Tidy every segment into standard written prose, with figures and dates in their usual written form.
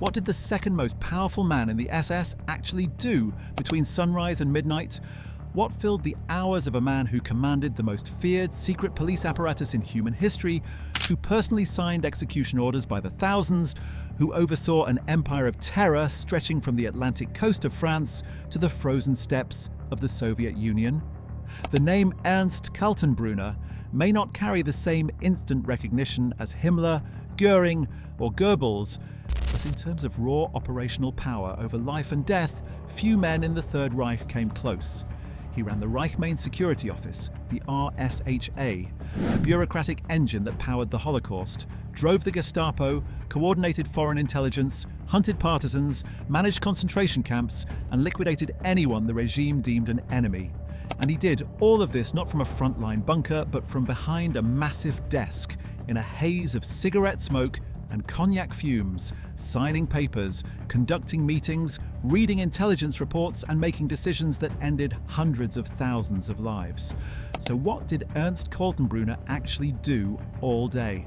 What did the second most powerful man in the SS actually do between sunrise and midnight? What filled the hours of a man who commanded the most feared secret police apparatus in human history, who personally signed execution orders by the thousands, who oversaw an empire of terror stretching from the Atlantic coast of France to the frozen steppes of the Soviet Union? The name Ernst Kaltenbrunner may not carry the same instant recognition as Himmler, Göring, or Goebbels, but in terms of raw operational power over life and death, few men in the Third Reich came close. He ran the Reich Main Security Office, the RSHA, the bureaucratic engine that powered the Holocaust, drove the Gestapo, coordinated foreign intelligence, hunted partisans, managed concentration camps, and liquidated anyone the regime deemed an enemy. And he did all of this not from a frontline bunker, but from behind a massive desk, in a haze of cigarette smoke and cognac fumes, signing papers, conducting meetings, reading intelligence reports, and making decisions that ended hundreds of thousands of lives. So what did Ernst Kaltenbrunner actually do all day?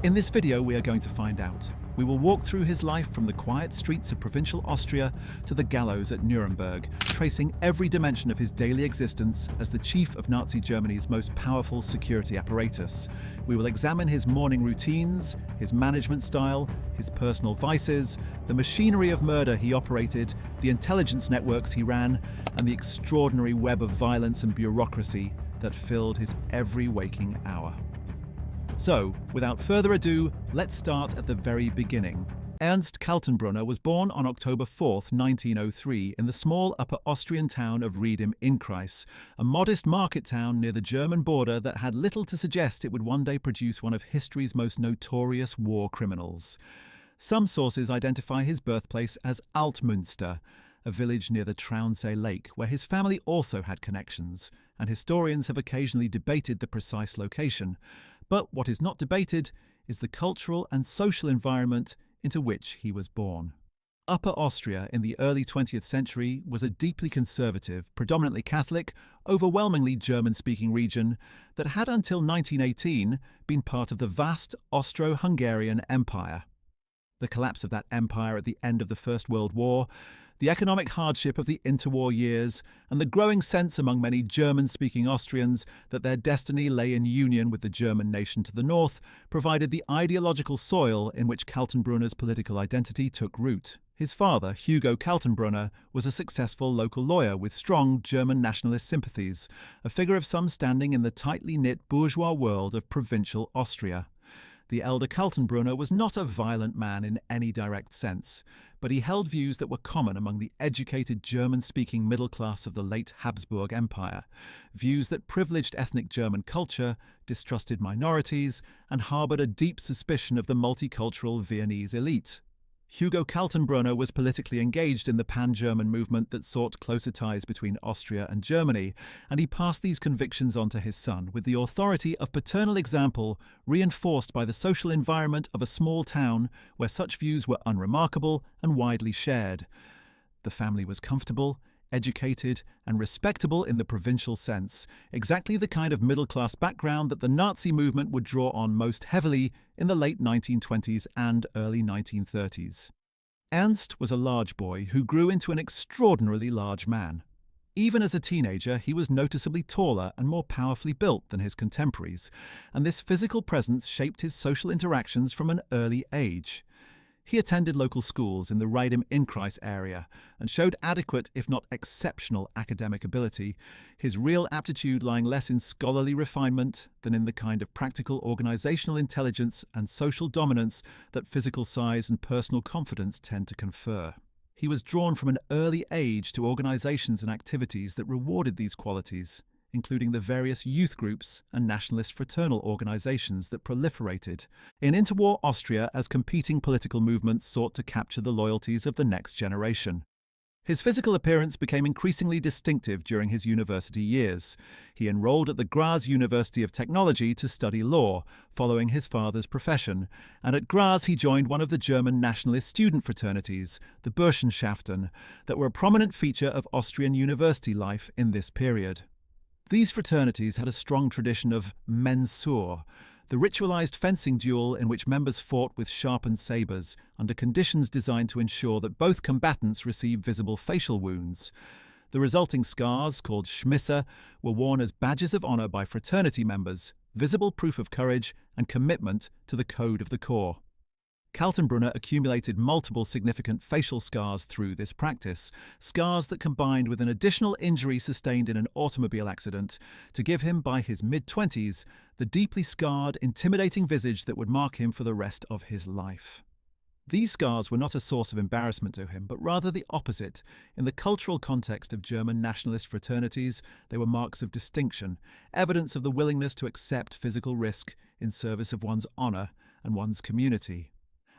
In this video, we are going to find out. We will walk through his life from the quiet streets of provincial Austria to the gallows at Nuremberg, tracing every dimension of his daily existence as the chief of Nazi Germany's most powerful security apparatus. We will examine his morning routines, his management style, his personal vices, the machinery of murder he operated, the intelligence networks he ran, and the extraordinary web of violence and bureaucracy that filled his every waking hour. So, without further ado, let's start at the very beginning. Ernst Kaltenbrunner was born on October 4, 1903, in the small Upper Austrian town of Ried im Innkreis, a modest market town near the German border that had little to suggest it would one day produce one of history's most notorious war criminals. Some sources identify his birthplace as Altmünster, a village near the Traunsee Lake, where his family also had connections, and historians have occasionally debated the precise location. But what is not debated is the cultural and social environment into which he was born. Upper Austria in the early 20th century was a deeply conservative, predominantly Catholic, overwhelmingly German-speaking region that had until 1918 been part of the vast Austro-Hungarian Empire. The collapse of that empire at the end of the First World War, the economic hardship of the interwar years, and the growing sense among many German-speaking Austrians that their destiny lay in union with the German nation to the north provided the ideological soil in which Kaltenbrunner's political identity took root. His father, Hugo Kaltenbrunner, was a successful local lawyer with strong German nationalist sympathies, a figure of some standing in the tightly knit bourgeois world of provincial Austria. The elder Kaltenbrunner was not a violent man in any direct sense, but he held views that were common among the educated German-speaking middle class of the late Habsburg Empire, views that privileged ethnic German culture, distrusted minorities, and harboured a deep suspicion of the multicultural Viennese elite. Hugo Kaltenbrunner was politically engaged in the pan-German movement that sought closer ties between Austria and Germany, and he passed these convictions on to his son with the authority of paternal example reinforced by the social environment of a small town where such views were unremarkable and widely shared. The family was comfortable, educated, and respectable in the provincial sense, exactly the kind of middle-class background that the Nazi movement would draw on most heavily in the late 1920s and early 1930s. Ernst was a large boy who grew into an extraordinarily large man. Even as a teenager, he was noticeably taller and more powerfully built than his contemporaries, and this physical presence shaped his social interactions from an early age. He attended local schools in the Ried im Innkreis area and showed adequate, if not exceptional, academic ability, his real aptitude lying less in scholarly refinement than in the kind of practical organizational intelligence and social dominance that physical size and personal confidence tend to confer. He was drawn from an early age to organizations and activities that rewarded these qualities, including the various youth groups and nationalist fraternal organizations that proliferated in interwar Austria as competing political movements sought to capture the loyalties of the next generation. His physical appearance became increasingly distinctive during his university years. He enrolled at the Graz University of Technology to study law, following his father's profession, and at Graz he joined one of the German nationalist student fraternities, the Burschenschaften, that were a prominent feature of Austrian university life in this period. These fraternities had a strong tradition of mensur, the ritualized fencing duel in which members fought with sharpened sabers, under conditions designed to ensure that both combatants receive visible facial wounds. The resulting scars, called Schmisse, were worn as badges of honor by fraternity members, visible proof of courage and commitment to the code of the Corps. Kaltenbrunner accumulated multiple significant facial scars through this practice, scars that combined with an additional injury sustained in an automobile accident to give him, by his mid-20s, the deeply scarred, intimidating visage that would mark him for the rest of his life. These scars were not a source of embarrassment to him, but rather the opposite. In the cultural context of German nationalist fraternities, they were marks of distinction, evidence of the willingness to accept physical risk in service of one's honor and one's community.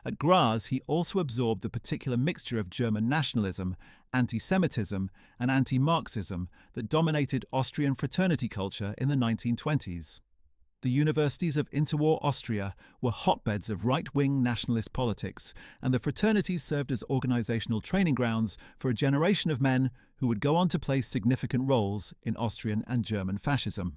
At Graz, he also absorbed the particular mixture of German nationalism, anti-Semitism, and anti-Marxism that dominated Austrian fraternity culture in the 1920s. The universities of interwar Austria were hotbeds of right-wing nationalist politics, and the fraternities served as organizational training grounds for a generation of men who would go on to play significant roles in Austrian and German fascism.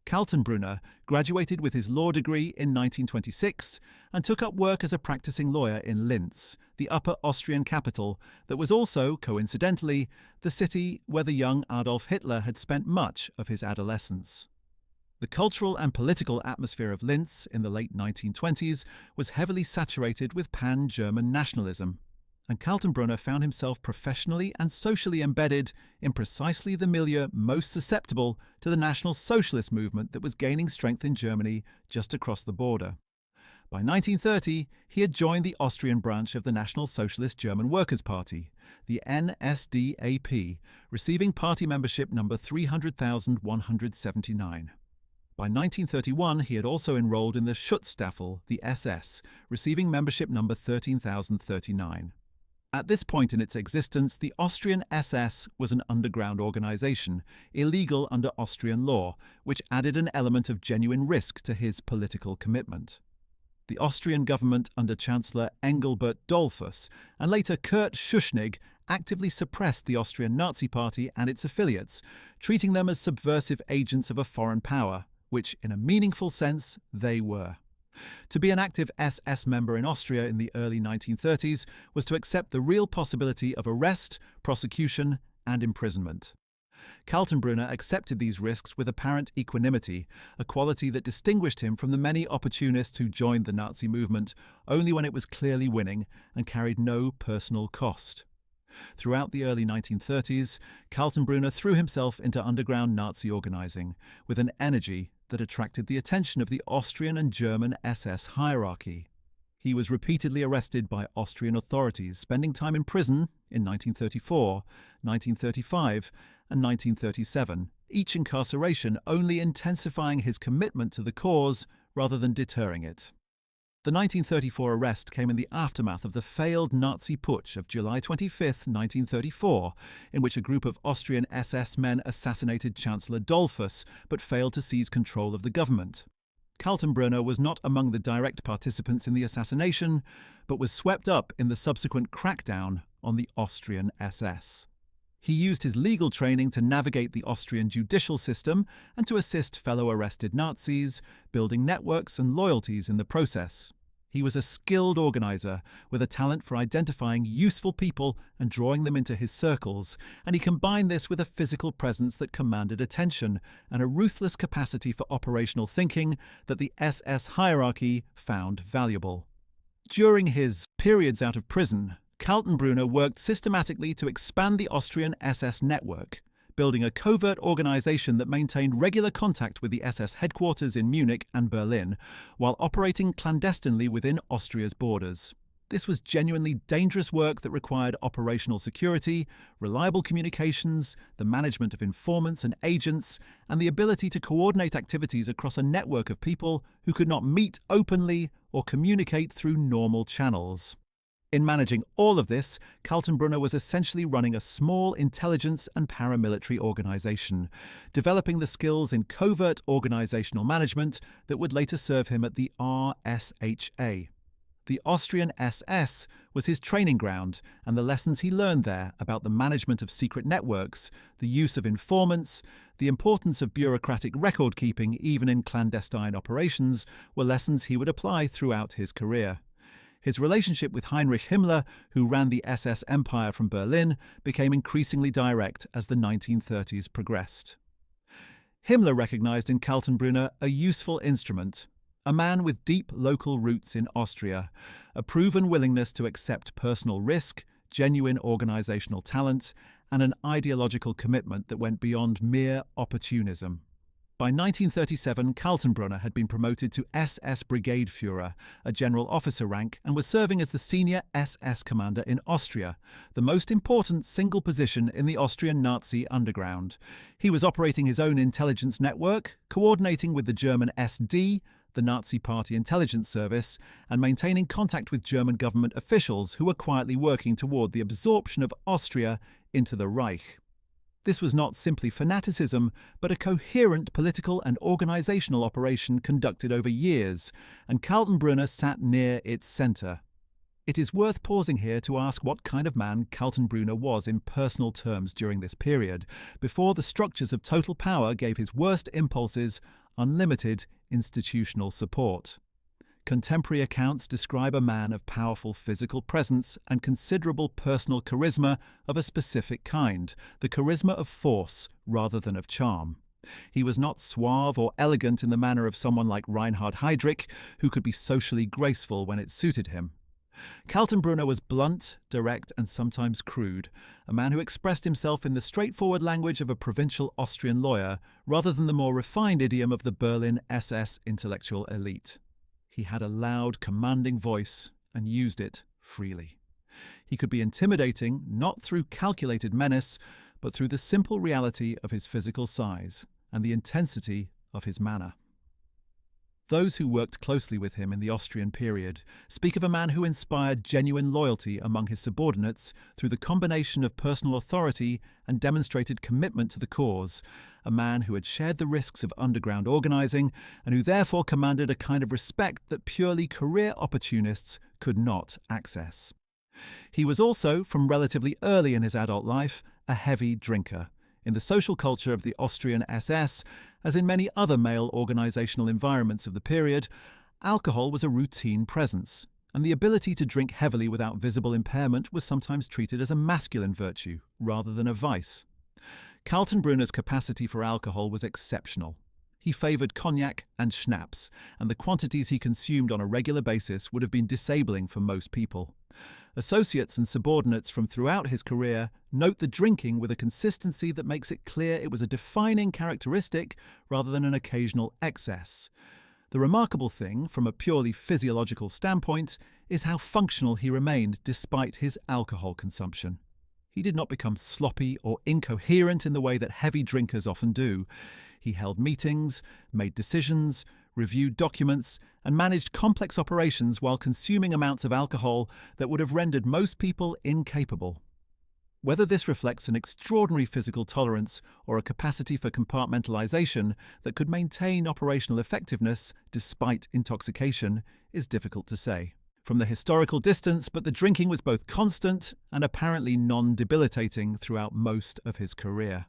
Kaltenbrunner graduated with his law degree in 1926 and took up work as a practicing lawyer in Linz, the Upper Austrian capital that was also, coincidentally, the city where the young Adolf Hitler had spent much of his adolescence. The cultural and political atmosphere of Linz in the late 1920s was heavily saturated with pan-German nationalism, and Kaltenbrunner found himself professionally and socially embedded in precisely the milieu most susceptible to the National Socialist movement that was gaining strength in Germany just across the border. By 1930, he had joined the Austrian branch of the National Socialist German Workers' Party, the NSDAP, receiving party membership number 300,179. By 1931, he had also enrolled in the Schutzstaffel, the SS, receiving membership number 13,039. At this point in its existence, the Austrian SS was an underground organization, illegal under Austrian law, which added an element of genuine risk to his political commitment. The Austrian government under Chancellor Engelbert Dollfuss and later Kurt Schuschnigg actively suppressed the Austrian Nazi Party and its affiliates, treating them as subversive agents of a foreign power, which, in a meaningful sense, they were. To be an active SS member in Austria in the early 1930s was to accept the real possibility of arrest, prosecution, and imprisonment. Kaltenbrunner accepted these risks with apparent equanimity, a quality that distinguished him from the many opportunists who joined the Nazi movement only when it was clearly winning and carried no personal cost. Throughout the early 1930s, Kaltenbrunner threw himself into underground Nazi organizing with an energy that attracted the attention of the Austrian and German SS hierarchy. He was repeatedly arrested by Austrian authorities, spending time in prison in 1934, 1935, and 1937, each incarceration only intensifying his commitment to the cause rather than deterring it. The 1934 arrest came in the aftermath of the failed Nazi putsch of July 25, 1934, in which a group of Austrian SS men assassinated Chancellor Dollfuss but failed to seize control of the government. Kaltenbrunner was not among the direct participants in the assassination, but was swept up in the subsequent crackdown on the Austrian SS. He used his legal training to navigate the Austrian judicial system and to assist fellow arrested Nazis, building networks and loyalties in the process. He was a skilled organizer with a talent for identifying useful people and drawing them into his circles, and he combined this with a physical presence that commanded attention and a ruthless capacity for operational thinking that the SS hierarchy found valuable. During his periods out of prison, Kaltenbrunner worked systematically to expand the Austrian SS network, building a covert organization that maintained regular contact with the SS headquarters in Munich and Berlin, while operating clandestinely within Austria's borders. This was genuinely dangerous work that required operational security, reliable communications, the management of informants and agents, and the ability to coordinate activities across a network of people who could not meet openly or communicate through normal channels. In managing all of this, Kaltenbrunner was essentially running a small intelligence and paramilitary organization, developing the skills in covert organizational management that would later serve him at the RSHA. The Austrian SS was his training ground, and the lessons he learned there about the management of secret networks, the use of informants, the importance of bureaucratic record-keeping even in clandestine operations, were lessons he would apply throughout his career. His relationship with Heinrich Himmler, who ran the SS empire from Berlin, became increasingly direct as the 1930s progressed. Himmler recognized in Kaltenbrunner a useful instrument, a man with deep local roots in Austria, a proven willingness to accept personal risk, genuine organizational talent, and an ideological commitment that went beyond mere opportunism. By 1937, Kaltenbrunner had been promoted to SS Brigade Führer, a general officer rank, and was serving as the senior SS commander in Austria, the most important single position in the Austrian Nazi underground. He was operating his own intelligence network, coordinating with the German SD, the Nazi Party Intelligence Service, and maintaining contact with German government officials who were quietly working toward the absorption of Austria into the Reich. This was not simply fanaticism, but a coherent political and organizational operation conducted over years, and Kaltenbrunner sat near its center. It is worth pausing here to ask what kind of man Kaltenbrunner was in personal terms during this period, before the structures of total power gave his worst impulses unlimited institutional support. Contemporary accounts describe a man of powerful physical presence and considerable personal charisma of a specific kind, the charisma of force rather than of charm. He was not suave or elegant in the manner of someone like Reinhard Heydrich, who could be socially graceful when it suited him. Kaltenbrunner was blunt, direct, and sometimes crude, a man who expressed himself in the straightforward language of a provincial Austrian lawyer rather than the more refined idiom of the Berlin SS intellectual elite. He had a loud, commanding voice and used it freely. He could be intimidating not through calculated menace, but through the simple reality of his physical size and the intensity of his manner. Those who worked closely with him in the Austrian period speak of a man who inspired genuine loyalty among his subordinates through the combination of personal authority and demonstrated commitment to the cause, a man who had shared the risks of underground organizing and who therefore commanded a kind of respect that purely career opportunists could not access. He was also, from relatively early in his adult life, a heavy drinker. In the social culture of the Austrian SS, as in many other male organizational environments of the period, alcohol was a routine presence, and the ability to drink heavily without visible impairment was sometimes treated as a masculine virtue rather than a vice. Kaltenbrunner's capacity for alcohol was exceptional. He favored cognac and schnapps, and the quantities he consumed on a regular basis would have been disabling for most people. Associates and subordinates from throughout his career note the drinking with a consistency that makes it clear it was a defining characteristic rather than an occasional excess. The remarkable thing, from a purely physiological standpoint, is how functional he remained despite his alcohol consumption. He did not become sloppy or incoherent in the way that heavy drinkers often do. He held meetings, made decisions, reviewed documents, and managed complex operations while consuming amounts of alcohol that would have rendered most people incapable. Whether this reflects an extraordinary physical tolerance or a capacity for compartmentalization that could maintain operational effectiveness despite intoxication is difficult to say from the historical distance, but the drinking was both constant and apparently non-debilitating throughout most of his career.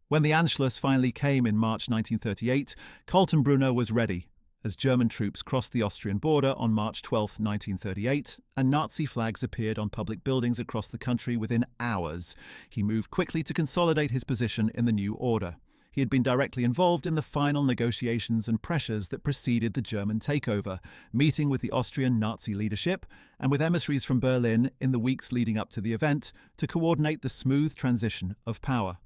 When the Anschluss finally came in March 1938, Kaltenbrunner was ready, as German troops crossed the Austrian border on March 12, 1938, and Nazi flags appeared on public buildings across the country within hours. He moved quickly to consolidate his position in the new order. He had been directly involved in the final negotiations and pressures that preceded the German takeover, meeting with the Austrian Nazi leadership and with emissaries from Berlin in the weeks leading up to the event to coordinate the smooth transition of power.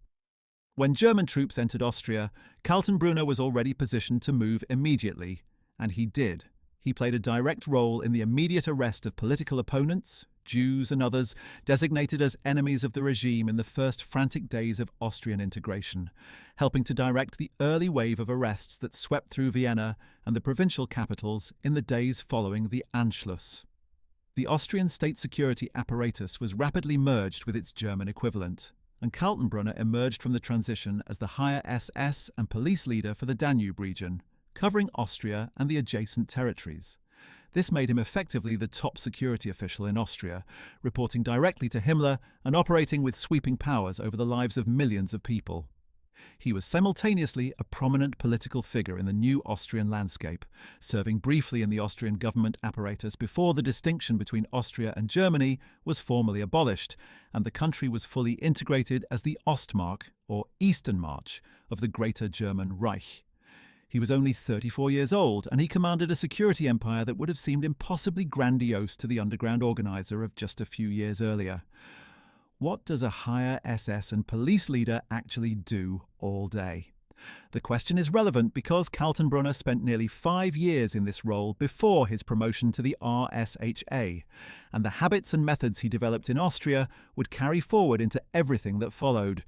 When German troops entered Austria, Kaltenbrunner was already positioned to move immediately, and he did. He played a direct role in the immediate arrest of political opponents, Jews and others, designated as enemies of the regime in the first frantic days of Austrian integration, helping to direct the early wave of arrests that swept through Vienna and the provincial capitals in the days following the Anschluss. The Austrian state security apparatus was rapidly merged with its German equivalent, and Kaltenbrunner emerged from the transition as the higher SS and police leader for the Danube region, covering Austria and the adjacent territories. This made him effectively the top security official in Austria, reporting directly to Himmler and operating with sweeping powers over the lives of millions of people. He was simultaneously a prominent political figure in the new Austrian landscape, serving briefly in the Austrian government apparatus before the distinction between Austria and Germany was formally abolished, and the country was fully integrated as the Ostmark, or Eastern March, of the Greater German Reich. He was only 34 years old, and he commanded a security empire that would have seemed impossibly grandiose to the underground organizer of just a few years earlier. What does a higher SS and police leader actually do all day? The question is relevant because Kaltenbrunner spent nearly 5 years in this role before his promotion to the RSHA, and the habits and methods he developed in Austria would carry forward into everything that followed.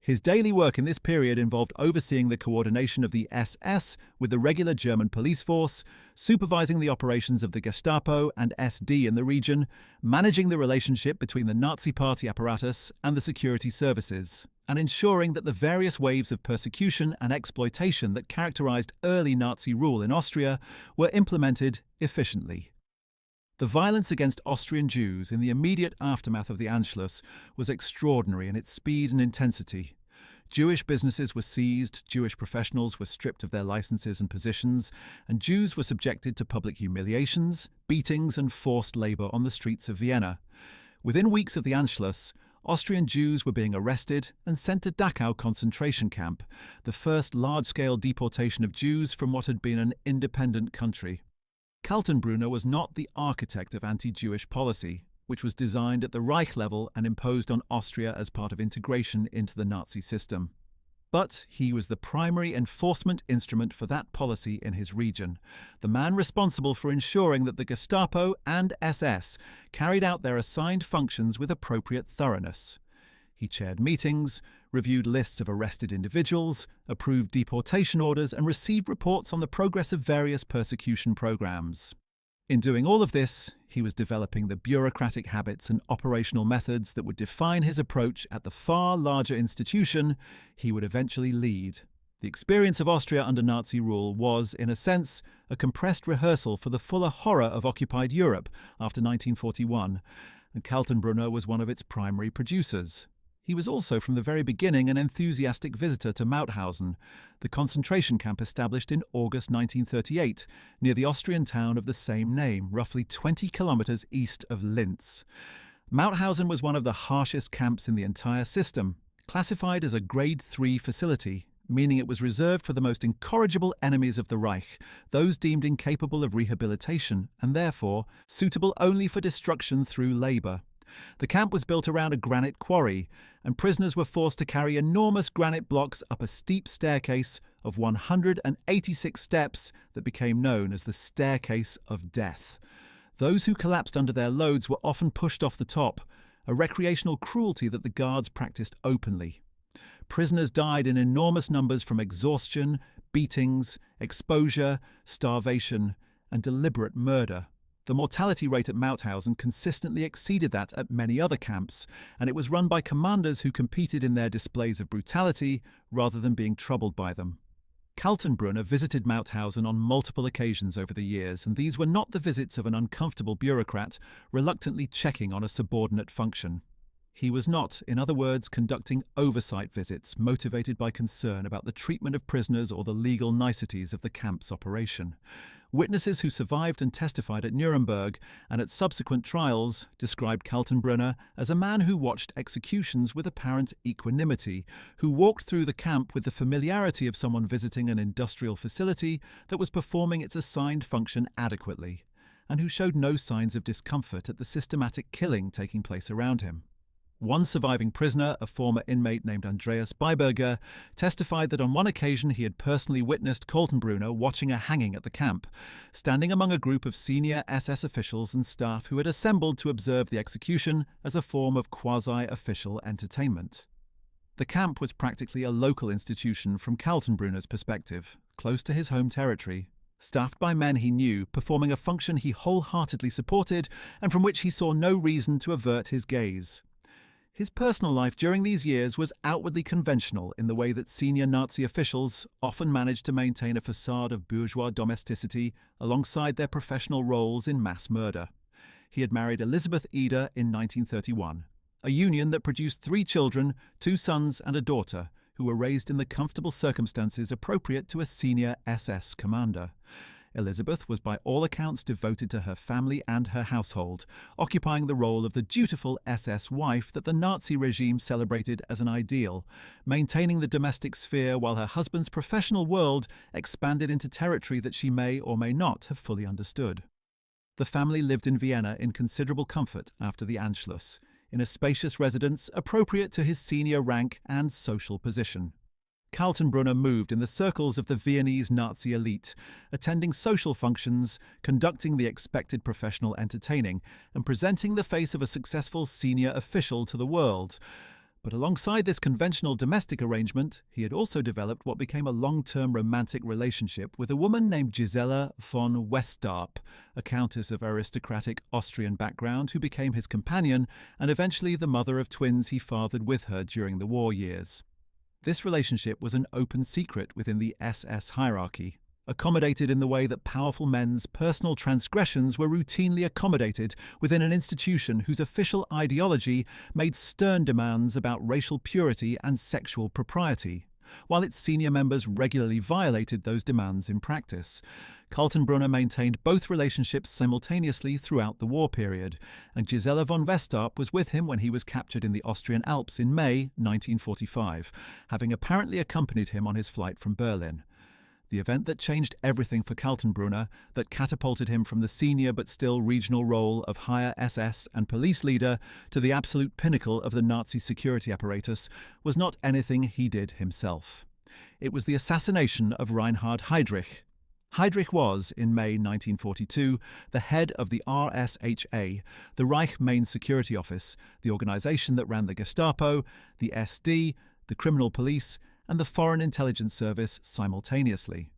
His daily work in this period involved overseeing the coordination of the SS with the regular German police force, supervising the operations of the Gestapo and SD in the region, managing the relationship between the Nazi Party apparatus and the security services, and ensuring that the various waves of persecution and exploitation that characterized early Nazi rule in Austria were implemented efficiently. The violence against Austrian Jews in the immediate aftermath of the Anschluss was extraordinary in its speed and intensity. Jewish businesses were seized, Jewish professionals were stripped of their licenses and positions, and Jews were subjected to public humiliations, beatings, and forced labor on the streets of Vienna. Within weeks of the Anschluss, Austrian Jews were being arrested and sent to Dachau concentration camp, the first large-scale deportation of Jews from what had been an independent country. Kaltenbrunner was not the architect of anti-Jewish policy, which was designed at the Reich level and imposed on Austria as part of integration into the Nazi system. But he was the primary enforcement instrument for that policy in his region, the man responsible for ensuring that the Gestapo and SS carried out their assigned functions with appropriate thoroughness. He chaired meetings, reviewed lists of arrested individuals, approved deportation orders, and received reports on the progress of various persecution programs. In doing all of this, he was developing the bureaucratic habits and operational methods that would define his approach at the far larger institution he would eventually lead. The experience of Austria under Nazi rule was, in a sense, a compressed rehearsal for the fuller horror of occupied Europe after 1941, and Kaltenbrunner was one of its primary producers. He was also from the very beginning an enthusiastic visitor to Mauthausen, the concentration camp established in August 1938 near the Austrian town of the same name, roughly 20 kilometers east of Linz. Mauthausen was one of the harshest camps in the entire system, classified as a Grade 3 facility, meaning it was reserved for the most incorrigible enemies of the Reich, those deemed incapable of rehabilitation and therefore suitable only for destruction through labor. The camp was built around a granite quarry, and prisoners were forced to carry enormous granite blocks up a steep staircase of 186 steps that became known as the Staircase of Death. Those who collapsed under their loads were often pushed off the top, a recreational cruelty that the guards practiced openly. Prisoners died in enormous numbers from exhaustion, beatings, exposure, starvation, and deliberate murder. The mortality rate at Mauthausen consistently exceeded that at many other camps, and it was run by commanders who competed in their displays of brutality rather than being troubled by them. Kaltenbrunner visited Mauthausen on multiple occasions over the years, and these were not the visits of an uncomfortable bureaucrat reluctantly checking on a subordinate function. He was not, in other words, conducting oversight visits motivated by concern about the treatment of prisoners or the legal niceties of the camp's operation. Witnesses who survived and testified at Nuremberg and at subsequent trials described Kaltenbrunner as a man who watched executions with apparent equanimity, who walked through the camp with the familiarity of someone visiting an industrial facility that was performing its assigned function adequately, and who showed no signs of discomfort at the systematic killing taking place around him. One surviving prisoner, a former inmate named Andreas Beiberger, testified that on one occasion he had personally witnessed Kaltenbrunner watching a hanging at the camp, standing among a group of senior SS officials and staff who had assembled to observe the execution as a form of quasi-official entertainment. The camp was practically a local institution from Kaltenbrunner's perspective, close to his home territory, staffed by men he knew, performing a function he wholeheartedly supported and from which he saw no reason to avert his gaze. His personal life during these years was outwardly conventional in the way that senior Nazi officials often managed to maintain a facade of bourgeois domesticity alongside their professional roles in mass murder. He had married Elisabeth Eder in 1931, a union that produced 3 children, 2 sons and a daughter, who were raised in the comfortable circumstances appropriate to a senior SS commander. Elizabeth was by all accounts devoted to her family and her household, occupying the role of the dutiful SS wife that the Nazi regime celebrated as an ideal, maintaining the domestic sphere while her husband's professional world expanded into territory that she may or may not have fully understood. The family lived in Vienna in considerable comfort after the Anschluss, in a spacious residence appropriate to his senior rank and social position. Kaltenbrunner moved in the circles of the Viennese Nazi elite, attending social functions, conducting the expected professional entertaining, and presenting the face of a successful senior official to the world. But alongside this conventional domestic arrangement, he had also developed what became a long-term romantic relationship with a woman named Gisela von Westarp, a countess of aristocratic Austrian background who became his companion and eventually the mother of twins he fathered with her during the war years. This relationship was an open secret within the SS hierarchy, accommodated in the way that powerful men's personal transgressions were routinely accommodated within an institution whose official ideology made stern demands about racial purity and sexual propriety, while its senior members regularly violated those demands in practice. Kaltenbrunner maintained both relationships simultaneously throughout the war period, and Gisela von Westarp was with him when he was captured in the Austrian Alps in May 1945, having apparently accompanied him on his flight from Berlin. The event that changed everything for Kaltenbrunner, that catapulted him from the senior but still regional role of higher SS and police leader to the absolute pinnacle of the Nazi security apparatus, was not anything he did himself. It was the assassination of Reinhard Heydrich. Heydrich was, in May 1942, the head of the RSHA, the Reich Main Security Office, the organization that ran the Gestapo, the SD, the criminal police, and the Foreign Intelligence Service simultaneously.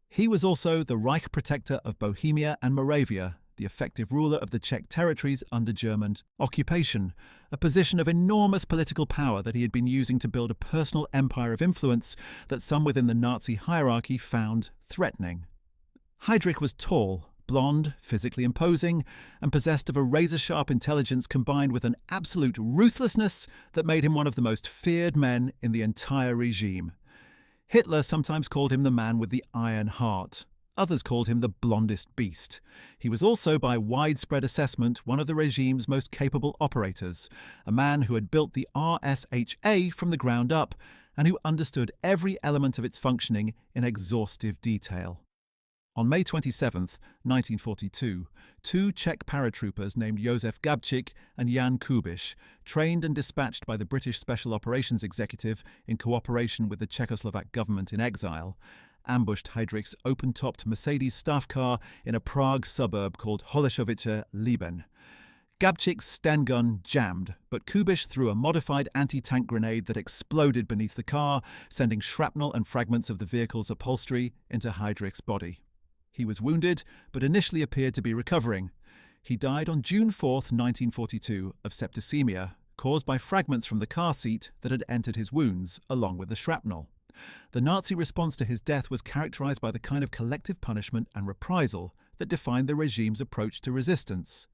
He was also the Reich Protector of Bohemia and Moravia, the effective ruler of the Czech territories under German occupation, a position of enormous political power that he had been using to build a personal empire of influence that some within the Nazi hierarchy found threatening. Heydrich was tall, blonde, physically imposing, and possessed of a razor-sharp intelligence combined with an absolute ruthlessness that made him one of the most feared men in the entire regime. Hitler sometimes called him the man with the iron heart. Others called him the blondest beast. He was also, by widespread assessment, one of the regime's most capable operators, a man who had built the RSHA from the ground up and who understood every element of its functioning in exhaustive detail. On May 27, 1942, 2 Czech paratroopers named Josef Gabčík and Jan Kubiš, trained and dispatched by the British Special Operations Executive in cooperation with the Czechoslovak government in exile, ambushed Heydrich's open-topped Mercedes staff car in a Prague suburb called Holešovice Liben. Gabčík's Sten gun jammed, but Kubiš threw a modified anti-tank grenade that exploded beneath the car, sending shrapnel and fragments of the vehicle's upholstery into Heydrich's body. He was wounded, but initially appeared to be recovering. He died on June 4, 1942, of septicemia, caused by fragments from the car seat that had entered his wounds, along with the shrapnel. The Nazi response to his death was characterized by the kind of collective punishment and reprisal that defined the regime's approach to resistance.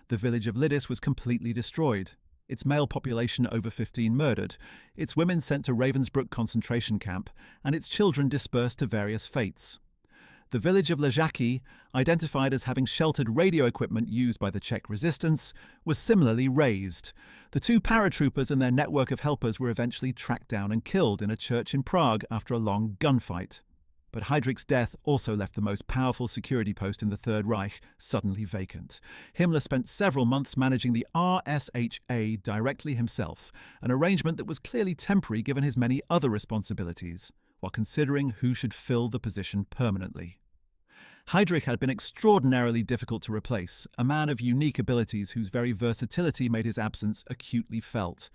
The village of Lidis was completely destroyed, its male population over 15 murdered, its women sent to Ravensbrück concentration camp, and its children dispersed to various fates. The village of Ležáky, identified as having sheltered radio equipment used by the Czech resistance, was similarly razed. The 2 paratroopers and their network of helpers were eventually tracked down and killed in a church in Prague after a long gunfight. But Heydrich's death also left the most powerful security post in the Third Reich suddenly vacant. Himmler spent several months managing the RSHA directly himself, an arrangement that was clearly temporary given his many other responsibilities, while considering who should fill the position permanently. Heydrich had been extraordinarily difficult to replace, a man of unique abilities whose very versatility made his absence acutely felt.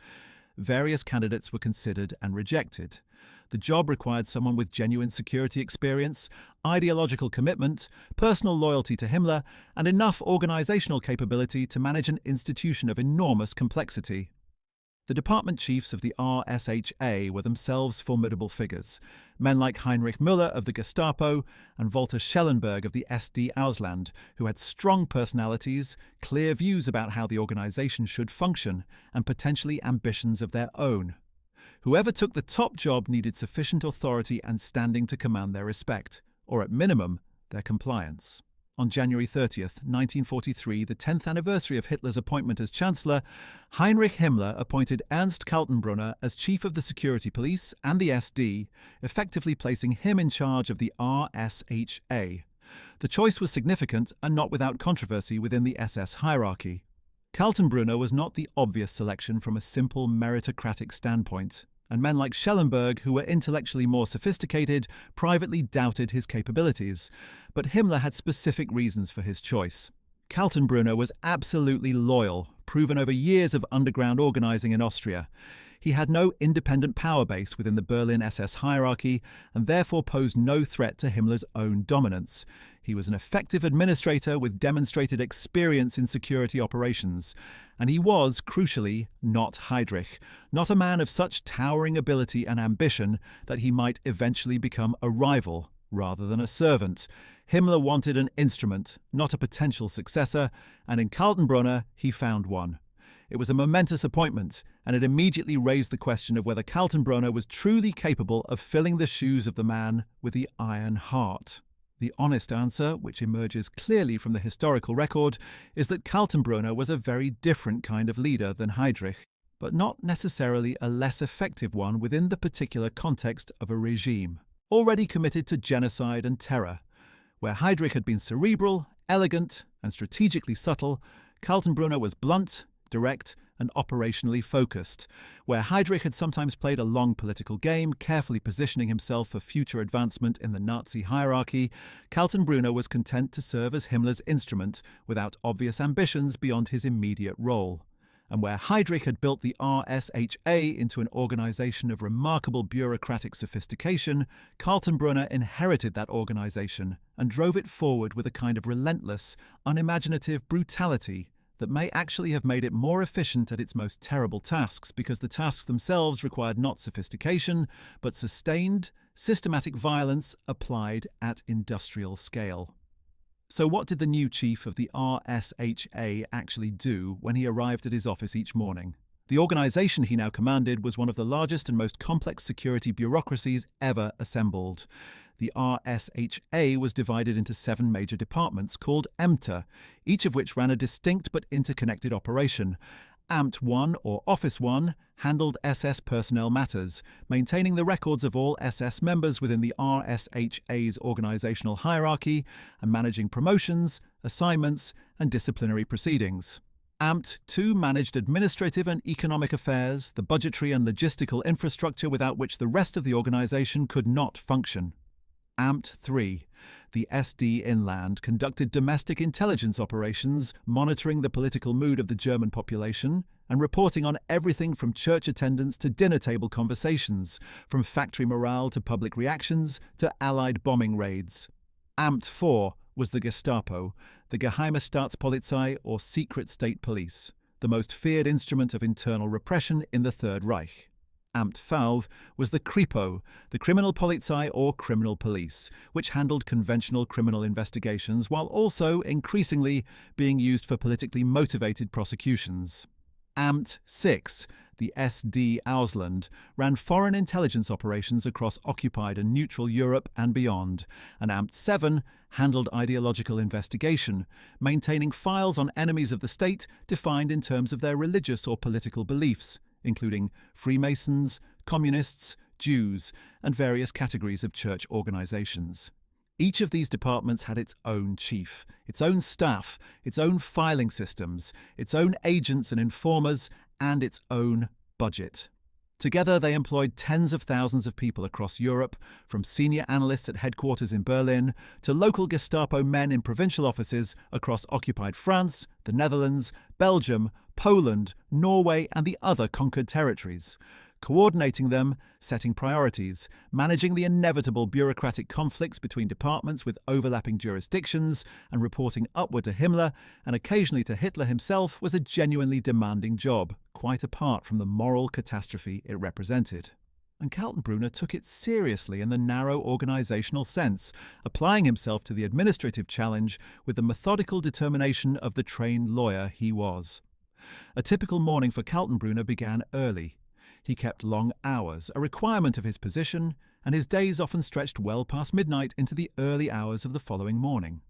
Various candidates were considered and rejected. The job required someone with genuine security experience, ideological commitment, personal loyalty to Himmler, and enough organizational capability to manage an institution of enormous complexity. The department chiefs of the RSHA were themselves formidable figures, men like Heinrich Müller of the Gestapo and Walter Schellenberg of the SD Ausland, who had strong personalities, clear views about how the organization should function, and potentially ambitions of their own. Whoever took the top job needed sufficient authority and standing to command their respect, or at minimum, their compliance. On January 30th, 1943, the 10th anniversary of Hitler's appointment as Chancellor, Heinrich Himmler appointed Ernst Kaltenbrunner as Chief of the Security Police and the SD, effectively placing him in charge of the RSHA. The choice was significant and not without controversy within the SS hierarchy. Kaltenbrunner was not the obvious selection from a simple meritocratic standpoint, and men like Schellenberg, who were intellectually more sophisticated, privately doubted his capabilities. But Himmler had specific reasons for his choice. Kaltenbrunner was absolutely loyal, proven over years of underground organizing in Austria. He had no independent power base within the Berlin SS hierarchy and therefore posed no threat to Himmler's own dominance. He was an effective administrator with demonstrated experience in security operations. And he was, crucially, not Heydrich, not a man of such towering ability and ambition that he might eventually become a rival rather than a servant. Himmler wanted an instrument, not a potential successor, and in Kaltenbrunner he found one. It was a momentous appointment, and it immediately raised the question of whether Kaltenbrunner was truly capable of filling the shoes of the man with the iron heart. The honest answer, which emerges clearly from the historical record, is that Kaltenbrunner was a very different kind of leader than Heydrich, but not necessarily a less effective one within the particular context of a regime already committed to genocide and terror. Where Heydrich had been cerebral, elegant, and strategically subtle, Kaltenbrunner was blunt, direct, and operationally focused. Where Heydrich had sometimes played a long political game, carefully positioning himself for future advancement in the Nazi hierarchy, Kaltenbrunner was content to serve as Himmler's instrument without obvious ambitions beyond his immediate role. And where Heydrich had built the RSHA into an organization of remarkable bureaucratic sophistication, Kaltenbrunner inherited that organization and drove it forward with a kind of relentless, unimaginative brutality that may actually have made it more efficient at its most terrible tasks, because the tasks themselves required not sophistication, but sustained, systematic violence applied at industrial scale. So what did the new chief of the RSHA actually do when he arrived at his office each morning? The organization he now commanded was one of the largest and most complex security bureaucracies ever assembled. The RSHA was divided into 7 major departments called Ämter, each of which ran a distinct but interconnected operation. Amt 1, or Office 1, handled SS personnel matters, maintaining the records of all SS members within the RSHA's organizational hierarchy and managing promotions, assignments, and disciplinary proceedings. Amt 2 managed administrative and economic affairs, the budgetary and logistical infrastructure without which the rest of the organization could not function. Amt 3, the SD Inland, conducted domestic intelligence operations, monitoring the political mood of the German population and reporting on everything from church attendance to dinner table conversations, from factory morale to public reactions to Allied bombing raids. Amt 4 was the Gestapo, the Geheime Staatspolizei or secret state police, the most feared instrument of internal repression in the Third Reich. Amt 5 was the Kripo, the Criminal Polizei or criminal police, which handled conventional criminal investigations while also, increasingly, being used for politically motivated prosecutions. Amt 6, the SD Ausland, ran foreign intelligence operations across occupied and neutral Europe and beyond, and Amt 7 handled ideological investigation, maintaining files on enemies of the state defined in terms of their religious or political beliefs, including Freemasons, Communists, Jews, and various categories of church organizations. Each of these departments had its own chief, its own staff, its own filing systems, its own agents and informers, and its own budget. Together, they employed tens of thousands of people across Europe, from senior analysts at headquarters in Berlin to local Gestapo men in provincial offices across occupied France, the Netherlands, Belgium, Poland, Norway, and the other conquered territories. coordinating them, setting priorities, managing the inevitable bureaucratic conflicts between departments with overlapping jurisdictions, and reporting upward to Himmler and occasionally to Hitler himself was a genuinely demanding job, quite apart from the moral catastrophe it represented. And Kaltenbrunner took it seriously in the narrow organisational sense, applying himself to the administrative challenge with the methodical determination of the trained lawyer he was. A typical morning for Kaltenbrunner began early. He kept long hours, a requirement of his position, and his days often stretched well past midnight into the early hours of the following morning.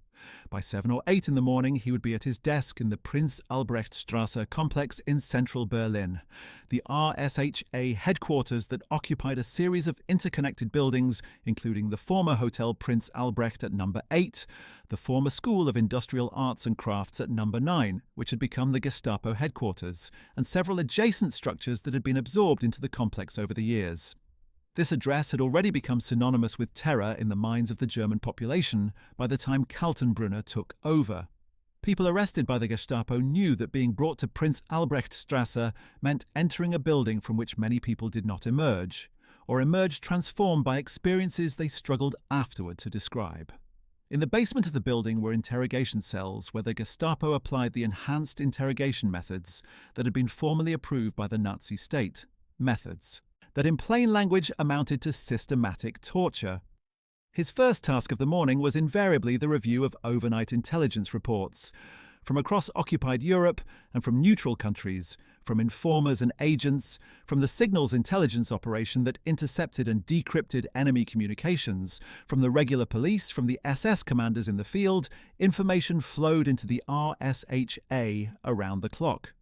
By 7 or 8 in the morning, he would be at his desk in the Prinz-Albrecht-Straße complex in central Berlin, the RSHA headquarters that occupied a series of interconnected buildings, including the former Hotel Prinz Albrecht at number 8, the former School of Industrial Arts and Crafts at number 9, which had become the Gestapo headquarters, and several adjacent structures that had been absorbed into the complex over the years. This address had already become synonymous with terror in the minds of the German population by the time Kaltenbrunner took over. People arrested by the Gestapo knew that being brought to Prinz-Albrecht-Straße meant entering a building from which many people did not emerge, or emerged transformed by experiences they struggled afterward to describe. In the basement of the building were interrogation cells where the Gestapo applied the enhanced interrogation methods that had been formally approved by the Nazi state. Methods that in plain language amounted to systematic torture. His first task of the morning was invariably the review of overnight intelligence reports, from across occupied Europe and from neutral countries, from informers and agents, from the signals intelligence operation that intercepted and decrypted enemy communications, from the regular police, from the SS commanders in the field. Information flowed into the RSHA around the clock.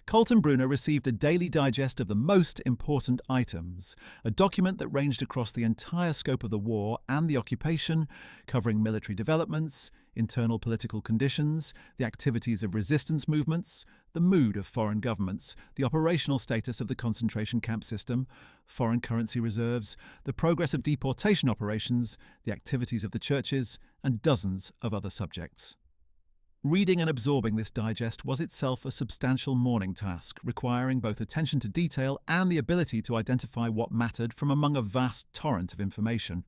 Kaltenbrunner received a daily digest of the most important items, a document that ranged across the entire scope of the war and the occupation, covering military developments, internal political conditions, the activities of resistance movements, the mood of foreign governments, the operational status of the concentration camp system, foreign currency reserves, the progress of deportation operations, the activities of the churches, and dozens of other subjects. Reading and absorbing this digest was itself a substantial morning task, requiring both attention to detail and the ability to identify what mattered from among a vast torrent of information.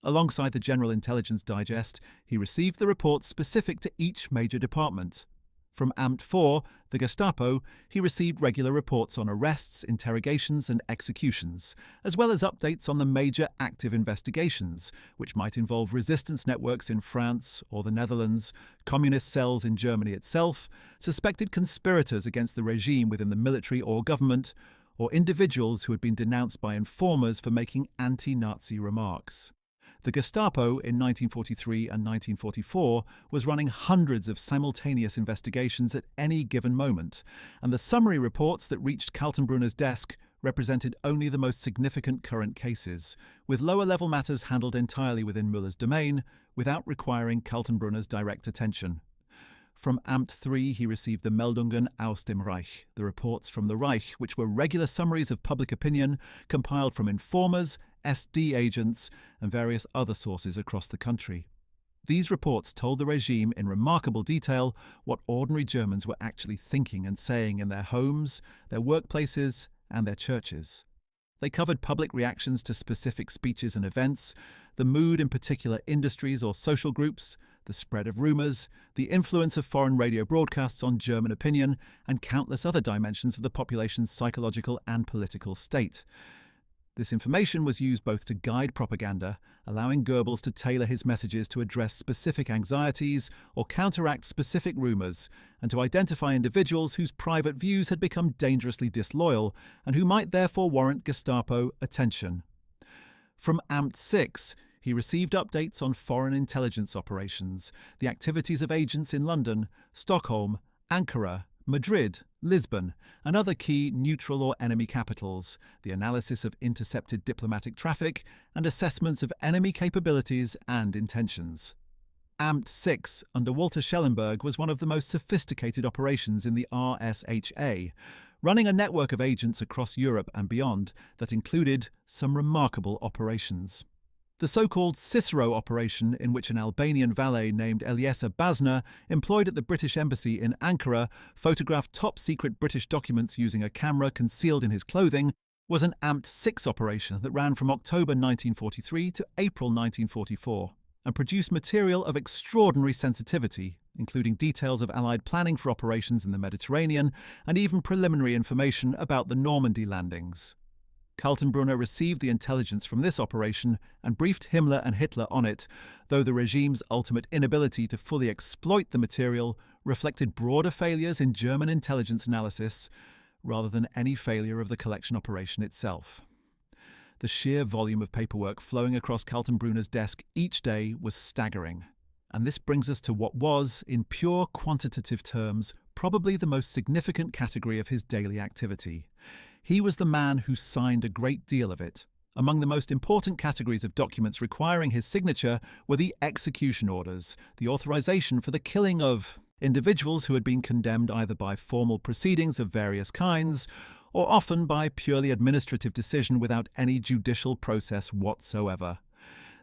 Alongside the General Intelligence Digest, he received the reports specific to each major department. From Amt 4, the Gestapo, he received regular reports on arrests, interrogations and executions, as well as updates on the major active investigations, which might involve resistance networks in France or the Netherlands, communist cells in Germany itself, suspected conspirators against the regime within the military or government, or individuals who had been denounced by informers for making anti-Nazi remarks. The Gestapo in 1943 and 1944 was running hundreds of simultaneous investigations at any given moment, and the summary reports that reached Kaltenbrunner's desk represented only the most significant current cases, with lower-level matters handled entirely within Müller's domain, without requiring Kaltenbrunner's direct attention. From Amt 3 he received the Meldungen aus dem Reich, the reports from the Reich, which were regular summaries of public opinion compiled from informers, SD agents, and various other sources across the country. These reports told the regime in remarkable detail what ordinary Germans were actually thinking and saying in their homes, their workplaces, and their churches. They covered public reactions to specific speeches and events, the mood in particular industries or social groups, the spread of rumours, the influence of foreign radio broadcasts on German opinion, and countless other dimensions of the population's psychological and political state. This information was used both to guide propaganda, allowing Goebbels to tailor his messages to address specific anxieties or counteract specific rumours, and to identify individuals whose private views had become dangerously disloyal and who might therefore warrant Gestapo attention. From Amt 6, he received updates on foreign intelligence operations, the activities of agents in London, Stockholm, Ankara, Madrid, Lisbon, and other key neutral or enemy capitals, the analysis of intercepted diplomatic traffic, and assessments of enemy capabilities and intentions. Amt 6 under Walter Schellenberg was one of the most sophisticated operations in the RSHA, running a network of agents across Europe and beyond that included some remarkable operations. The so-called Cicero operation, in which an Albanian valet named Eliezer Basner, employed at the British Embassy in Ankara, photographed top-secret British documents using a camera concealed in his clothing, was an Amt 6 operation that ran from October 1943 to April 1944 and produced material of extraordinary sensitivity, including details of Allied planning for operations in the Mediterranean and even preliminary information about the Normandy landings. Kaltenbrunner received the intelligence from this operation and briefed Himmler and Hitler on it, though the regime's ultimate inability to fully exploit the material reflected broader failures in German intelligence analysis rather than any failure of the collection operation itself. The sheer volume of paperwork flowing across Kaltenbrunner's desk each day was staggering, and this brings us to what was, in pure quantitative terms, probably the most significant category of his daily activity. He was the man who signed a great deal of it. Among the most important categories of documents requiring his signature were the execution orders, the authorization for the killing of individuals who had been condemned either by formal proceedings of various kinds or often by purely administrative decision without any judicial process whatsoever.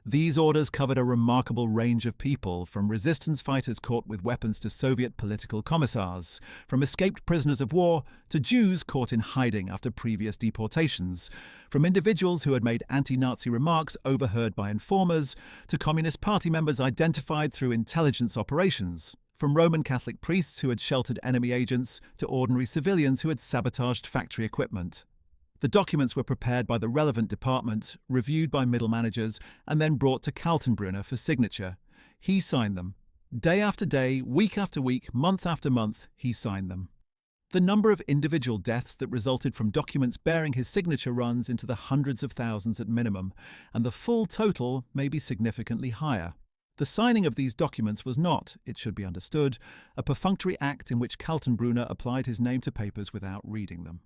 These orders covered a remarkable range of people, from resistance fighters caught with weapons to Soviet political commissars, from escaped prisoners of war to Jews caught in hiding after previous deportations, from individuals who had made anti-Nazi remarks overheard by informers to Communist Party members identified through intelligence operations, from Roman Catholic priests who had sheltered enemy agents to ordinary civilians who had sabotaged factory equipment. The documents were prepared by the relevant department, reviewed by middle managers, and then brought to Kaltenbrunner for signature. He signed them. Day after day, week after week, month after month, he signed them. The number of individual deaths that resulted from documents bearing his signature runs into the hundreds of thousands at minimum, and the full total may be significantly higher. The signing of these documents was not, it should be understood, a perfunctory act in which Kaltenbrunner applied his name to papers without reading them.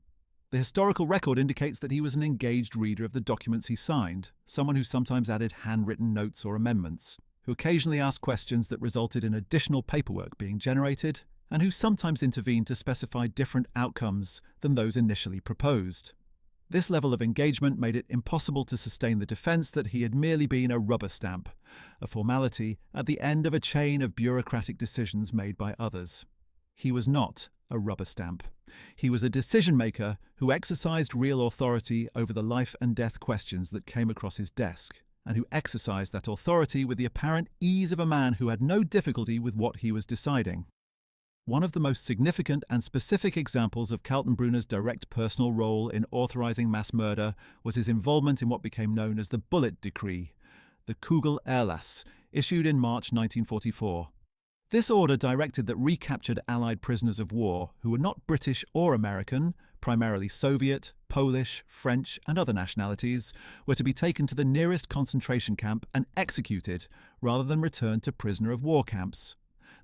The historical record indicates that he was an engaged reader of the documents he signed, someone who sometimes added handwritten notes or amendments, who occasionally asked questions that resulted in additional paperwork being generated, and who sometimes intervened to specify different outcomes than those initially proposed. This level of engagement made it impossible to sustain the defense that he had merely been a rubber stamp, a formality at the end of a chain of bureaucratic decisions made by others. He was not a rubber stamp. He was a decision-maker who exercised real authority over the life and death questions that came across his desk, and who exercised that authority with the apparent ease of a man who had no difficulty with what he was deciding. One of the most significant and specific examples of Kaltenbrunner's direct personal role in authorizing mass murder was his involvement in what became known as the Bullet Decree, the Kugel-Erlass, issued in March 1944. This order directed that recaptured Allied prisoners of war, who were not British or American, primarily Soviet, Polish, French, and other nationalities, were to be taken to the nearest concentration camp and executed, rather than returned to prisoner of war camps.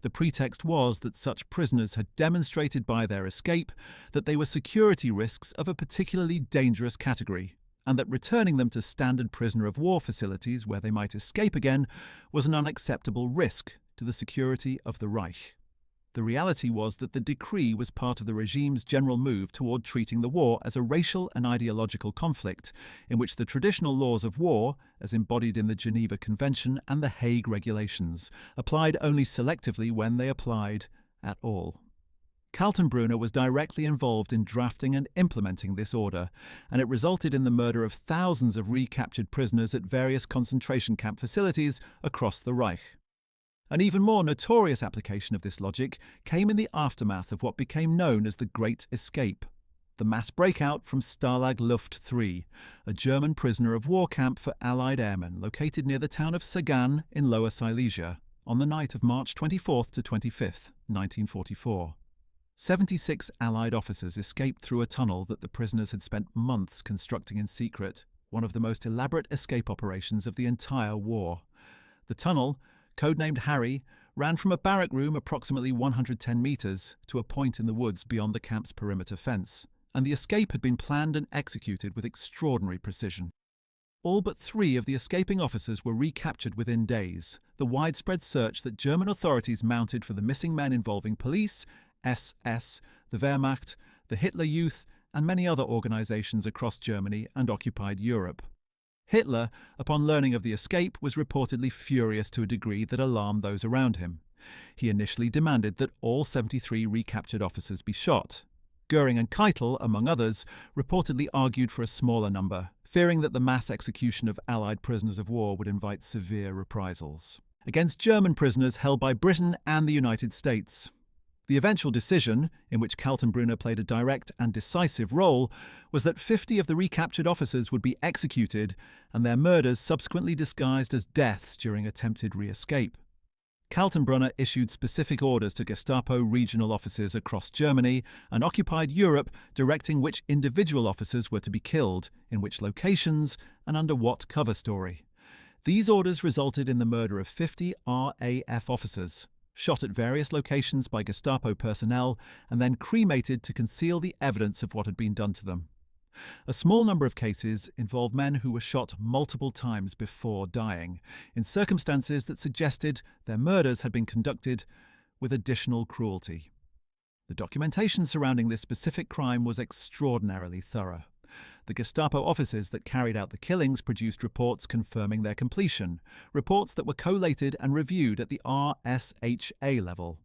The pretext was that such prisoners had demonstrated by their escape that they were security risks of a particularly dangerous category, and that returning them to standard prisoner of war facilities where they might escape again was an unacceptable risk to the security of the Reich. The reality was that the decree was part of the regime's general move toward treating the war as a racial and ideological conflict, in which the traditional laws of war, as embodied in the Geneva Convention and the Hague Regulations, applied only selectively when they applied at all. Kaltenbrunner was directly involved in drafting and implementing this order, and it resulted in the murder of thousands of recaptured prisoners at various concentration camp facilities across the Reich. An even more notorious application of this logic came in the aftermath of what became known as the Great Escape, the mass breakout from Stalag Luft III, a German prisoner of war camp for Allied airmen located near the town of Sagan in Lower Silesia, on the night of March 24th to 25th, 1944. 76 Allied officers escaped through a tunnel that the prisoners had spent months constructing in secret, one of the most elaborate escape operations of the entire war. The tunnel, codenamed Harry, ran from a barrack room approximately 110 metres to a point in the woods beyond the camp's perimeter fence, and the escape had been planned and executed with extraordinary precision. All but 3 of the escaping officers were recaptured within days, the widespread search that German authorities mounted for the missing men involving police, SS, the Wehrmacht, the Hitler Youth, and many other organisations across Germany and occupied Europe. Hitler, upon learning of the escape, was reportedly furious to a degree that alarmed those around him. He initially demanded that all 73 recaptured officers be shot. Göring and Keitel, among others, reportedly argued for a smaller number, fearing that the mass execution of Allied prisoners of war would invite severe reprisals against German prisoners held by Britain and the United States. The eventual decision, in which Kaltenbrunner played a direct and decisive role, was that 50 of the recaptured officers would be executed and their murders subsequently disguised as deaths during attempted re-escape. Kaltenbrunner issued specific orders to Gestapo regional officers across Germany and occupied Europe, directing which individual officers were to be killed, in which locations, and under what cover story. These orders resulted in the murder of 50 RAF officers, shot at various locations by Gestapo personnel and then cremated to conceal the evidence of what had been done to them. A small number of cases involved men who were shot multiple times before dying, in circumstances that suggested their murders had been conducted with additional cruelty. The documentation surrounding this specific crime was extraordinarily thorough. The Gestapo officers that carried out the killings produced reports confirming their completion, reports that were collated and reviewed at the RSHA level.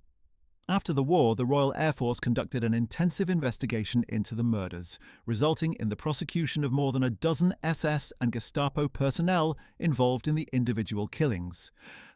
After the war, the Royal Air Force conducted an intensive investigation into the murders, resulting in the prosecution of more than a dozen SS and Gestapo personnel involved in the individual killings.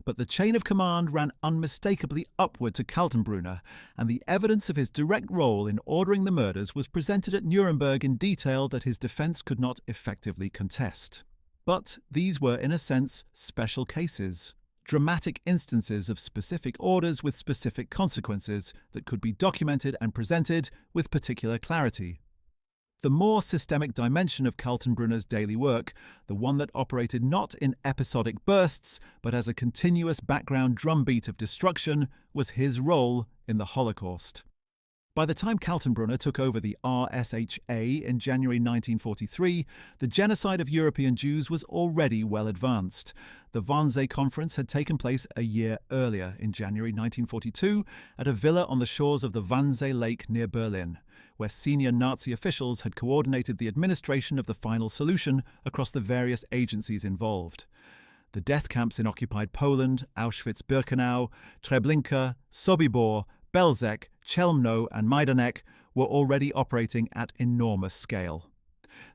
But the chain of command ran unmistakably upward to Kaltenbrunner, and the evidence of his direct role in ordering the murders was presented at Nuremberg in detail that his defense could not effectively contest. But these were, in a sense, special cases. Dramatic instances of specific orders with specific consequences that could be documented and presented with particular clarity. The more systemic dimension of Kaltenbrunner's daily work, the one that operated not in episodic bursts but as a continuous background drumbeat of destruction, was his role in the Holocaust. By the time Kaltenbrunner took over the RSHA in January 1943, the genocide of European Jews was already well advanced. The Wannsee Conference had taken place a year earlier, in January 1942, at a villa on the shores of the Wannsee Lake near Berlin, where senior Nazi officials had coordinated the administration of the final solution across the various agencies involved. The death camps in occupied Poland, Auschwitz-Birkenau, Treblinka, Sobibor, Belzec, Chelmno and Majdanek were already operating at enormous scale.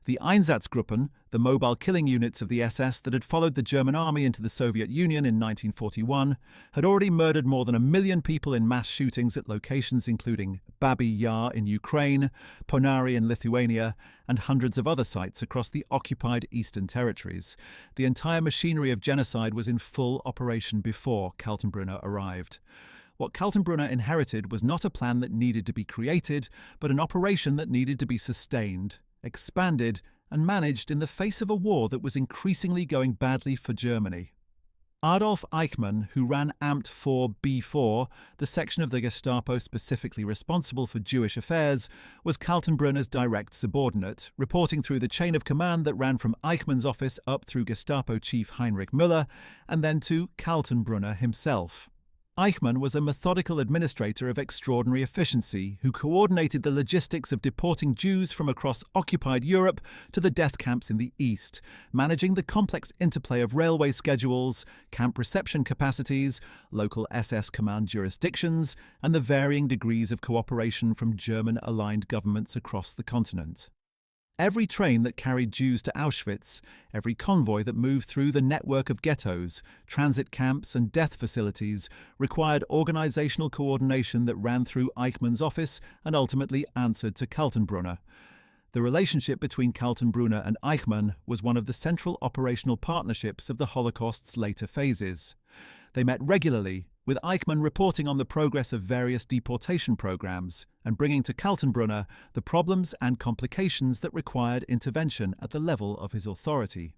The Einsatzgruppen, the mobile killing units of the SS that had followed the German army into the Soviet Union in 1941, had already murdered more than 1 million people in mass shootings at locations including Babi Yar in Ukraine, Ponari in Lithuania, and hundreds of other sites across the occupied Eastern Territories. The entire machinery of genocide was in full operation before Kaltenbrunner arrived. What Kaltenbrunner inherited was not a plan that needed to be created, but an operation that needed to be sustained, expanded, and managed in the face of a war that was increasingly going badly for Germany. Adolf Eichmann, who ran Amt 4B4, the section of the Gestapo specifically responsible for Jewish affairs, was Kaltenbrunner's direct subordinate, reporting through the chain of command that ran from Eichmann's office up through Gestapo chief Heinrich Müller, and then to Kaltenbrunner himself. Eichmann was a methodical administrator of extraordinary efficiency who coordinated the logistics of deporting Jews from across occupied Europe to the death camps in the East, managing the complex interplay of railway schedules, camp reception capacities, local SS command jurisdictions, and the varying degrees of cooperation from German-aligned governments across the continent. Every train that carried Jews to Auschwitz, every convoy that moved through the network of ghettos, transit camps and death facilities required organizational coordination that ran through Eichmann's office and ultimately answered to Kaltenbrunner. The relationship between Kaltenbrunner and Eichmann was one of the central operational partnerships of the Holocaust's later phases. They met regularly, with Eichmann reporting on the progress of various deportation programs and bringing to Kaltenbrunner the problems and complications that required intervention at the level of his authority.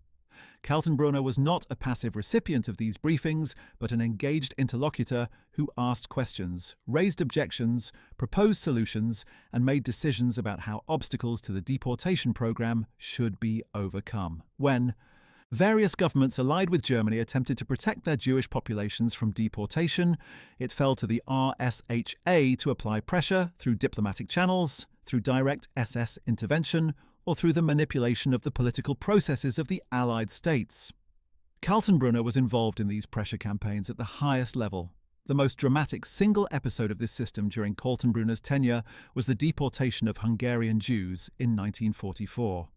Kaltenbrunner was not a passive recipient of these briefings, but an engaged interlocutor who asked questions, raised objections, proposed solutions, and made decisions about how obstacles to the deportation program should be overcome. When various governments allied with Germany attempted to protect their Jewish populations from deportation, it fell to the RSHA to apply pressure through diplomatic channels, through direct SS intervention, or through the manipulation of the political processes of the Allied states. Kaltenbrunner was involved in these pressure campaigns at the highest level. The most dramatic single episode of this system during Kaltenbrunner's tenure was the deportation of Hungarian Jews in 1944.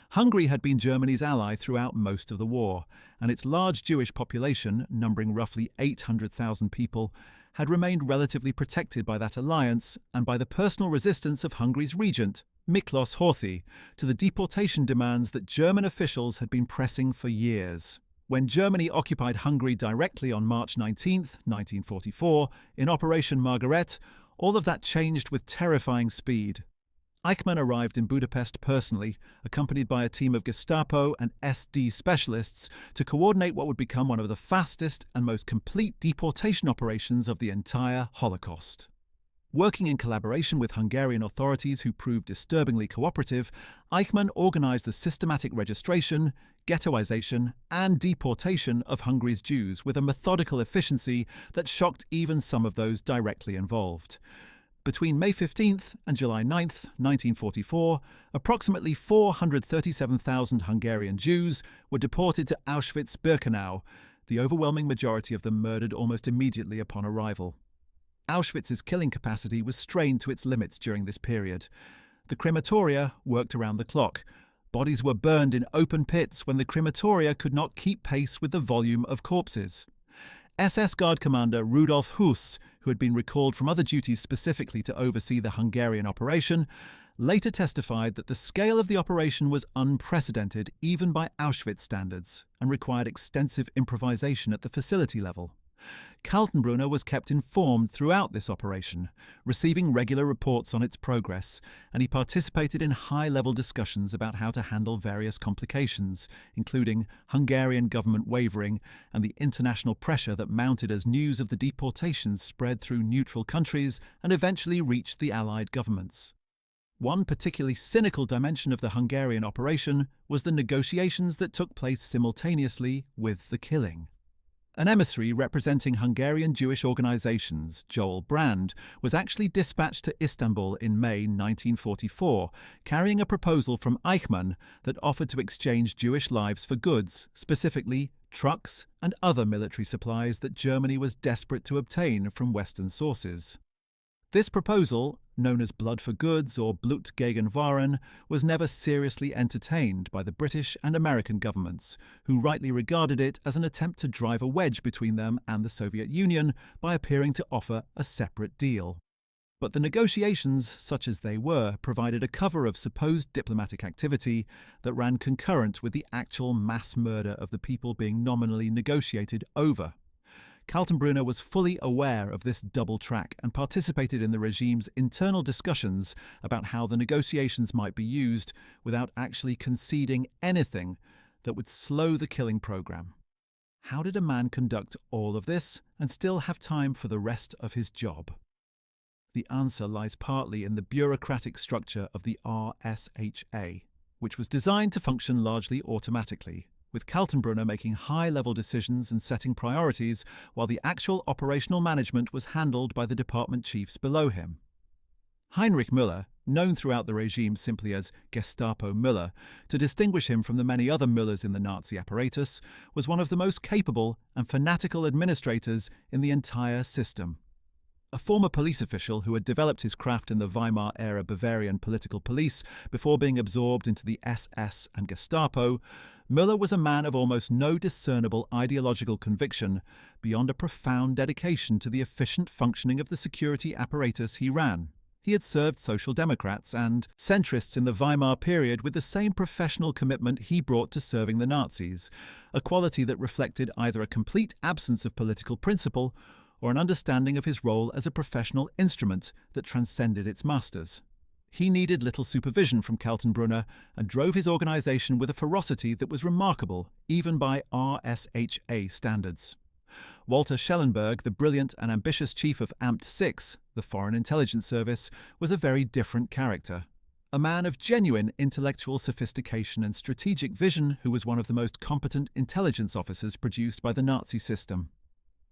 Hungary had been Germany's ally throughout most of the war, and its large Jewish population, numbering roughly 800,000 people, had remained relatively protected by that alliance and by the personal resistance of Hungary's regent, Miklos Horthy, to the deportation demands that German officials had been pressing for years. When Germany occupied Hungary directly on March 19, 1944, in Operation Margaret, all of that changed with terrifying speed. Eichmann arrived in Budapest personally, accompanied by a team of Gestapo and SD specialists, to coordinate what would become one of the fastest and most complete deportation operations of the entire Holocaust. Working in collaboration with Hungarian authorities who proved disturbingly cooperative, Eichmann organized the systematic registration, ghettoization, and deportation of Hungary's Jews with a methodical efficiency that shocked even some of those directly involved. Between May 15th and July 9th, 1944, approximately 437,000 Hungarian Jews were deported to Auschwitz-Birkenau, the overwhelming majority of them murdered almost immediately upon arrival. Auschwitz's killing capacity was strained to its limits during this period. The crematoria worked around the clock. Bodies were burned in open pits when the crematoria could not keep pace with the volume of corpses. SS Guard Commander Rudolf Höss, who had been recalled from other duties specifically to oversee the Hungarian operation, later testified that the scale of the operation was unprecedented even by Auschwitz standards and required extensive improvisation at the facility level. Kaltenbrunner was kept informed throughout this operation, receiving regular reports on its progress, and he participated in high-level discussions about how to handle various complications, including Hungarian government wavering and the international pressure that mounted as news of the deportations spread through neutral countries and eventually reached the Allied governments. One particularly cynical dimension of the Hungarian operation was the negotiations that took place simultaneously with the killing. An emissary representing Hungarian Jewish organizations, Joel Brand, was actually dispatched to Istanbul in May 1944, carrying a proposal from Eichmann that offered to exchange Jewish lives for goods, specifically trucks and other military supplies that Germany was desperate to obtain from Western sources. This proposal, known as Blood for Goods or Blut gegen Waren, was never seriously entertained by the British and American governments, who rightly regarded it as an attempt to drive a wedge between them and the Soviet Union by appearing to offer a separate deal. But the negotiations, such as they were, provided a cover of supposed diplomatic activity that ran concurrent with the actual mass murder of the people being nominally negotiated over. Kaltenbrunner was fully aware of this double track and participated in the regime's internal discussions about how the negotiations might be used without actually conceding anything that would slow the killing program. How did a man conduct all of this and still have time for the rest of his job? The answer lies partly in the bureaucratic structure of the RSHA, which was designed to function largely automatically, with Kaltenbrunner making high-level decisions and setting priorities, while the actual operational management was handled by the department chiefs below him. Heinrich Müller, known throughout the regime simply as Gestapo Müller, to distinguish him from the many other Müllers in the Nazi apparatus, was one of the most capable and fanatical administrators in the entire system. A former police official who had developed his craft in the Weimar-era Bavarian political police before being absorbed into the SS and Gestapo, Müller was a man of almost no discernible ideological conviction beyond a profound dedication to the efficient functioning of the security apparatus he ran. He had served Social Democrats and centrists in the Weimar period with the same professional commitment he brought to serving the Nazis, a quality that reflected either a complete absence of political principle or an understanding of his role as a professional instrument that transcended its masters. He needed little supervision from Kaltenbrunner and drove his organization with a ferocity that was remarkable, even by RSHA standards. Walter Schellenberg, the brilliant and ambitious chief of Amt 6, the Foreign Intelligence Service, was a very different character. A man of genuine intellectual sophistication and strategic vision who was one of the most competent intelligence officers produced by the Nazi system.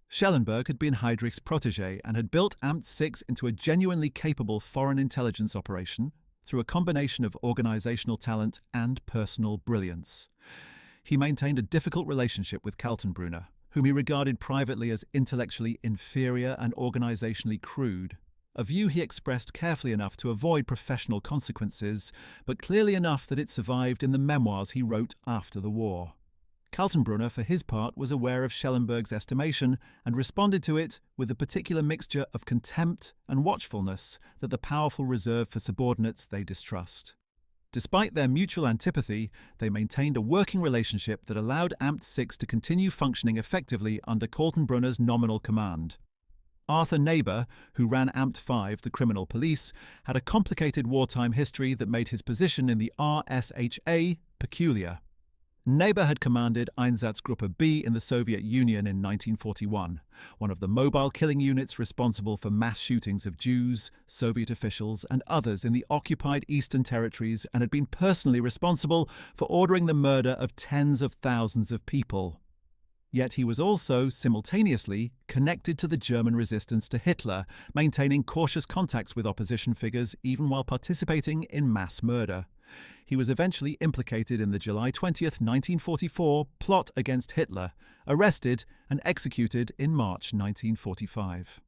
Schellenberg had been Heydrich's protégé and had built Amt 6 into a genuinely capable foreign intelligence operation through a combination of organizational talent and personal brilliance. He maintained a difficult relationship with Kaltenbrunner, whom he regarded privately as intellectually inferior and organizationally crude, a view he expressed carefully enough to avoid professional consequences, but clearly enough that it survived in the memoirs he wrote after the war. Kaltenbrunner, for his part, was aware of Schellenberg's estimation and responded to it with a particular mixture of contempt and watchfulness that the powerful reserve for subordinates they distrust. Despite their mutual antipathy, they maintained a working relationship that allowed Amt 6 to continue functioning effectively under Kaltenbrunner's nominal command. Arthur Neighbour, who ran Amt 5, the criminal police, had a complicated wartime history that made his position in the RSHA peculiar. Neighbour had commanded Einsatzgruppe B in the Soviet Union in 1941, one of the mobile killing units responsible for mass shootings of Jews, Soviet officials, and others in the occupied Eastern Territories, and had been personally responsible for ordering the murder of tens of thousands of people. Yet he was also, simultaneously, connected to the German resistance to Hitler, maintaining cautious contacts with opposition figures even while participating in mass murder. He was eventually implicated in the July 20, 1944 plot against Hitler, arrested and executed in March 1945.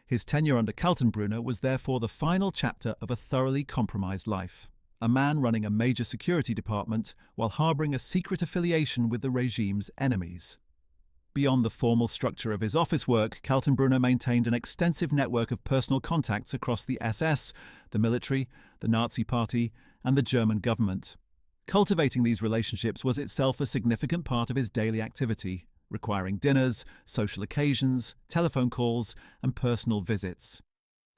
His tenure under Kaltenbrunner was therefore the final chapter of a thoroughly compromised life, a man running a major security department while harbouring a secret affiliation with the regime's enemies. Beyond the formal structure of his office work, Kaltenbrunner maintained an extensive network of personal contacts across the SS, the military, the Nazi Party, and the German government. Cultivating these relationships was itself a significant part of his daily activity, requiring dinners, social occasions, telephone calls, and personal visits.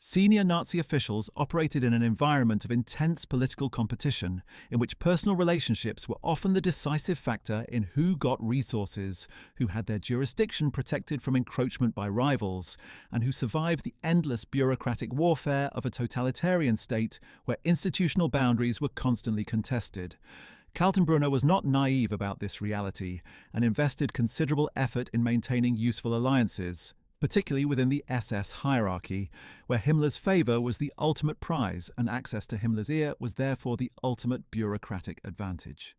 Senior Nazi officials operated in an environment of intense political competition, in which personal relationships were often the decisive factor in who got resources, who had their jurisdiction protected from encroachment by rivals, and who survived the endless bureaucratic warfare of a totalitarian state where institutional boundaries were constantly contested. Kaltenbrunner was not naive about this reality, and invested considerable effort in maintaining useful alliances, particularly within the SS hierarchy, where Himmler's favour was the ultimate prize and access to Himmler's ear was therefore the ultimate bureaucratic advantage.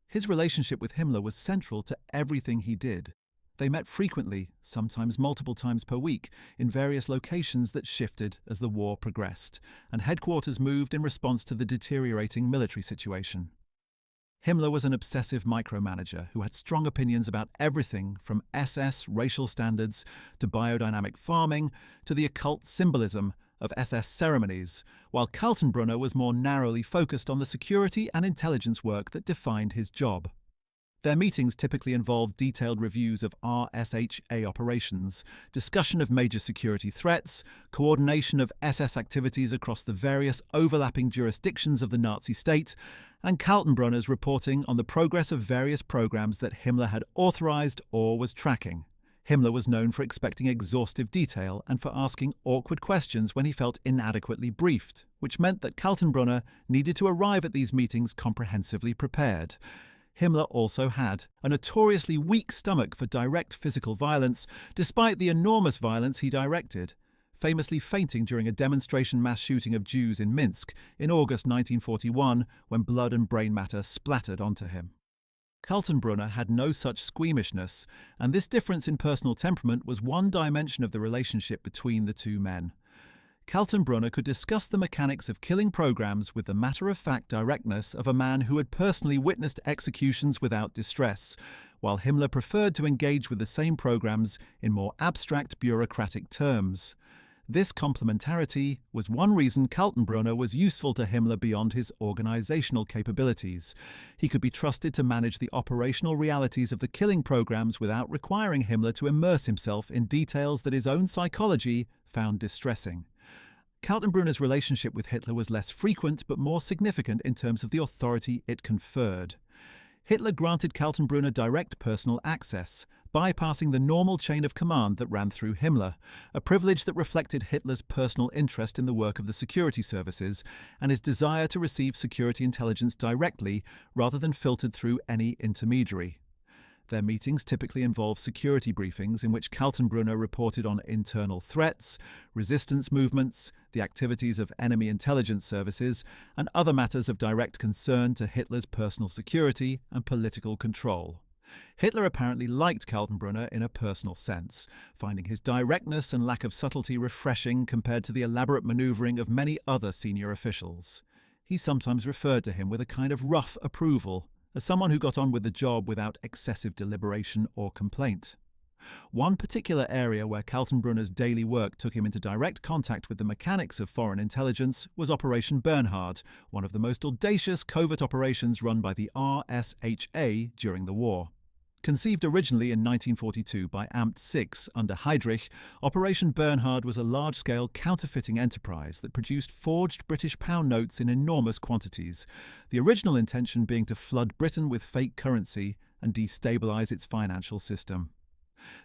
His relationship with Himmler was central to everything he did. They met frequently, sometimes multiple times per week, in various locations that shifted as the war progressed, and headquarters moved in response to the deteriorating military situation. Himmler was an obsessive micromanager who had strong opinions about everything from SS racial standards to biodynamic farming to the occult symbolism of SS ceremonies, while Kaltenbrunner was more narrowly focused on the security and intelligence work that defined his job. Their meetings typically involved detailed reviews of RSHA operations, discussion of major security threats, coordination of SS activities across the various overlapping jurisdictions of the Nazi state, and Kaltenbrunner's reporting on the progress of various programs that Himmler had authorized or was tracking. Himmler was known for expecting exhaustive detail and for asking awkward questions when he felt inadequately briefed, which meant that Kaltenbrunner needed to arrive at these meetings comprehensively prepared. Himmler also had a notoriously weak stomach for direct physical violence, despite the enormous violence he directed, famously fainting during a demonstration mass shooting of Jews in Minsk in August 1941 when blood and brain matter splattered onto him. Kaltenbrunner had no such squeamishness, and this difference in personal temperament was one dimension of the relationship between the two men. Kaltenbrunner could discuss the mechanics of killing programs with the matter-of-fact directness of a man who had personally witnessed executions without distress, while Himmler preferred to engage with the same programs in more abstract bureaucratic terms. This complementarity was one reason Kaltenbrunner was useful to Himmler beyond his organizational capabilities. He could be trusted to manage the operational realities of the killing programs without requiring Himmler to immerse himself in details that his own psychology found distressing. Kaltenbrunner's relationship with Hitler was less frequent but more significant in terms of the authority it conferred. Hitler granted Kaltenbrunner direct personal access, bypassing the normal chain of command that ran through Himmler, a privilege that reflected Hitler's personal interest in the work of the security services and his desire to receive security intelligence directly rather than filtered through any intermediary. Their meetings typically involve security briefings in which Kaltenbrunner reported on internal threats, resistance movements, the activities of enemy intelligence services, and other matters of direct concern to Hitler's personal security and political control. Hitler apparently liked Kaltenbrunner in a personal sense, finding his directness and lack of subtlety refreshing compared to the elaborate manoeuvring of many other senior officials. He sometimes referred to him with a kind of rough approval, as someone who got on with the job without excessive deliberation or complaint. One particular area where Kaltenbrunner's daily work took him into direct contact with the mechanics of foreign intelligence was Operation Bernhard, one of the most audacious covert operations run by the RSHA during the war. Conceived originally in 1942 by Amt 6 under Heydrich, Operation Bernhard was a large-scale counterfeiting enterprise that produced forged British pound notes in enormous quantities, the original intention being to flood Britain with fake currency and destabilize its financial system.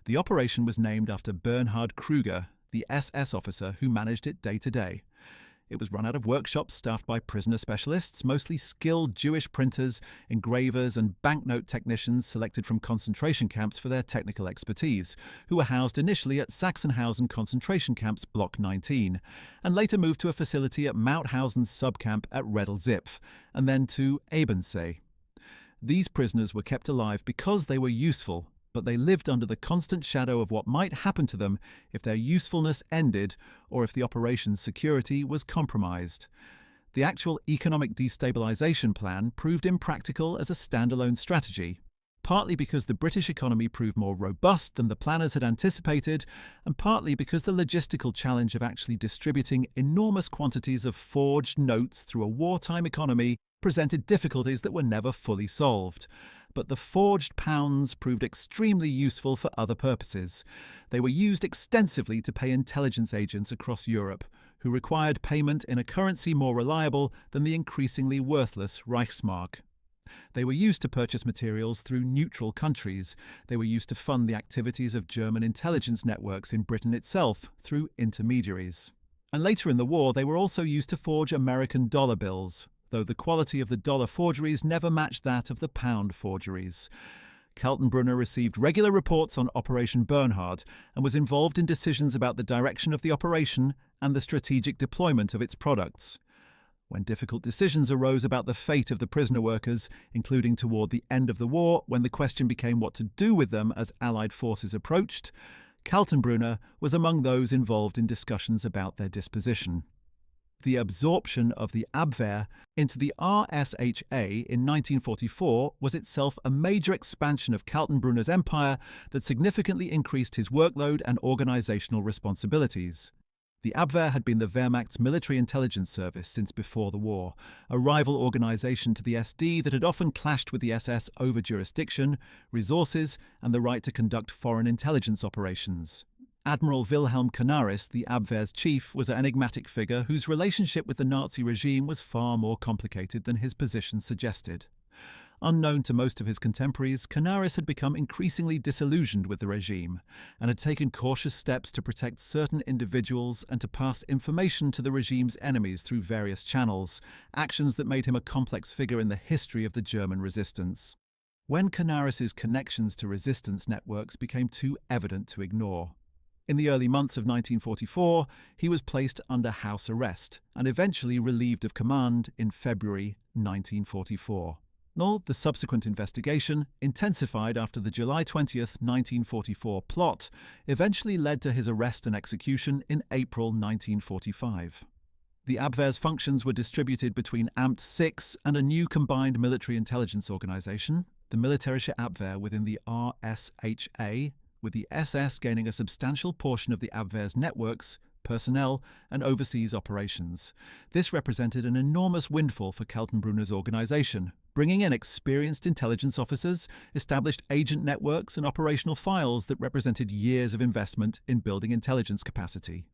The operation was named after Bernhard Krüger, the SS officer who managed it day to day. It was run out of workshops staffed by prisoner specialists, mostly skilled Jewish printers, engravers and banknote technicians selected from concentration camps for their technical expertise, who were housed initially at Sachsenhausen concentration camps Block 19, and later moved to a facility at Mauthausen's subcamp at Redl-Zipf, and then to Ebensee. These prisoners were kept alive because they were useful, but they lived under the constant shadow of what might happen to them if their usefulness ended or if the operation's security was compromised. The actual economic destabilization plan proved impractical as a standalone strategy, partly because the British economy proved more robust than the planners had anticipated, and partly because the logistical challenge of actually distributing enormous quantities of forged notes through a wartime economy presented difficulties that were never fully solved. But the forged pounds proved extremely useful for other purposes. They were used extensively to pay intelligence agents across Europe, who required payment in a currency more reliable than the increasingly worthless Reichsmark. They were used to purchase materials through neutral countries. They were used to fund the activities of German intelligence networks in Britain itself through intermediaries. And later in the war, they were also used to forge American dollar bills, though the quality of the dollar forgeries never matched that of the pound forgeries. Kaltenbrunner received regular reports on Operation Bernhard and was involved in decisions about the direction of the operation and the strategic deployment of its products. When difficult decisions arose about the fate of the prisoner workers, including toward the end of the war when the question became what to do with them as Allied forces approached, Kaltenbrunner was among those involved in discussions about their disposition. The absorption of the Abwehr into the RSHA in 1944 was itself a major expansion of Kaltenbrunner's empire that significantly increased his workload and organizational responsibilities. The Abwehr had been the Wehrmacht's military intelligence service since before the war, a rival organization to the SD that had often clashed with the SS over jurisdiction, resources, and the right to conduct foreign intelligence operations. Admiral Wilhelm Canaris, the Abwehr's chief, was an enigmatic figure whose relationship with the Nazi regime was far more complicated than his position suggested. Unknown to most of his contemporaries, Canaris had become increasingly disillusioned with the regime and had taken cautious steps to protect certain individuals and to pass information to the regime's enemies through various channels, actions that made him a complex figure in the history of the German resistance. When Canaris's connections to resistance networks became too evident to ignore. In the early months of 1944, he was placed under house arrest and eventually relieved of command in February 1944. Nor the subsequent investigation, intensified after the July 20, 1944 plot, eventually led to his arrest and execution in April 1945. The Abwehr's functions were distributed between Amt 6 and a new combined military intelligence organization, the Militärische Abwehr within the RSHA, with the SS gaining a substantial portion of the Abwehr's networks, personnel, and overseas operations. This represented an enormous windfall for Kaltenbrunner's organization, bringing in experienced intelligence officers, established agent networks, and operational files that represented years of investment in building intelligence capacity.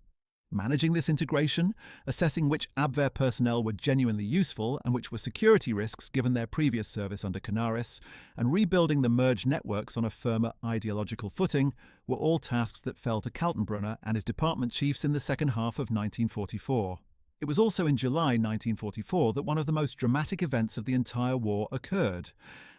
Managing this integration, assessing which Abwehr personnel were genuinely useful and which were security risks given their previous service under Canaris, and rebuilding the merged networks on a firmer ideological footing were all tasks that fell to Kaltenbrunner and his department chiefs in the second half of 1944. It was also in July 1944 that one of the most dramatic events of the entire war occurred,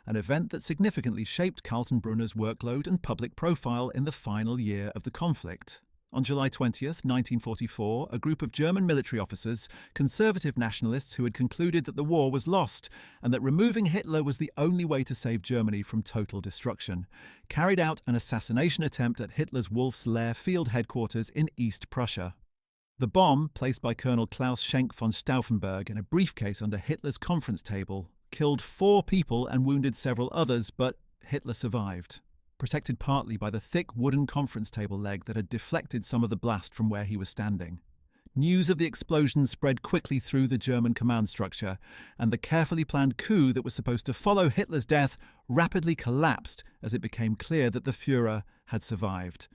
an event that significantly shaped Kaltenbrunner's workload and public profile in the final year of the conflict. On July 20th, 1944, a group of German military officers, conservative nationalists who had concluded that the war was lost and that removing Hitler was the only way to save Germany from total destruction, carried out an assassination attempt at Hitler's Wolf's Lair field headquarters in East Prussia. The bomb, placed by Colonel Klaus Schenk von Stauffenberg in a briefcase under Hitler's conference table, killed 4 people and wounded several others, but Hitler survived, protected partly by the thick wooden conference table leg that had deflected some of the blast from where he was standing. News of the explosion spread quickly through the German command structure, and the carefully planned coup that was supposed to follow Hitler's death rapidly collapsed as it became clear that the Führer had survived.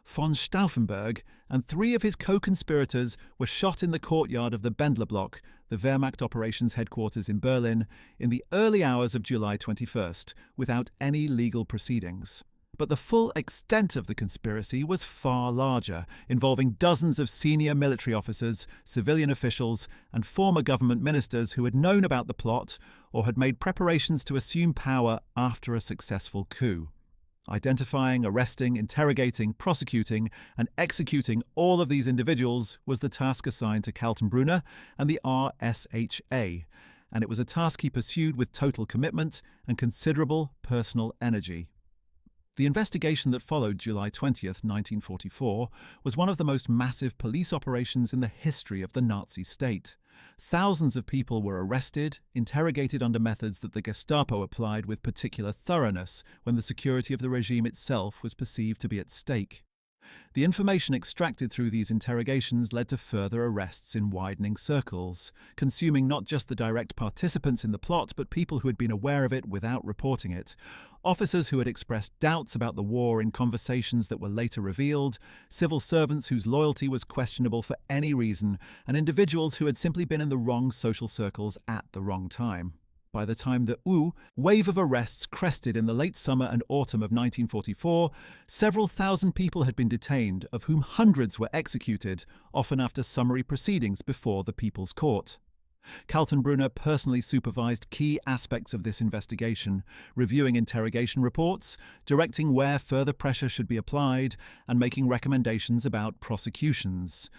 Von Stauffenberg and 3 of his co-conspirators were shot in the courtyard of the Bendler Block, the Wehrmacht operations headquarters in Berlin, in the early hours of July 21st, without any legal proceedings. But the full extent of the conspiracy was far larger, involving dozens of senior military officers, civilian officials, and former government ministers who had known about the plot or had made preparations to assume power after a successful coup. Identifying, arresting, interrogating, prosecuting, and executing all of these individuals was the task assigned to Kaltenbrunner and the RSHA, and it was a task he pursued with total commitment and considerable personal energy. The investigation that followed July 20th, 1944, was one of the most massive police operations in the history of the Nazi state. Thousands of people were arrested, interrogated under methods that the Gestapo applied with particular thoroughness when the security of the regime itself was perceived to be at stake. The information extracted through these interrogations led to further arrests in widening circles, consuming not just the direct participants in the plot, but people who had been aware of it without reporting it, officers who had expressed doubts about the war in conversations that were later revealed, civil servants whose loyalty was questionable for any reason, and individuals who had simply been in the wrong social circles at the wrong time. By the time the wave of arrests crested in the late summer and autumn of 1944, several thousand people had been detained, of whom hundreds were executed, often after summary proceedings before the People's Court. Kaltenbrunner personally supervised key aspects of this investigation, reviewing interrogation reports, directing where further pressure should be applied, and making recommendations about prosecutions.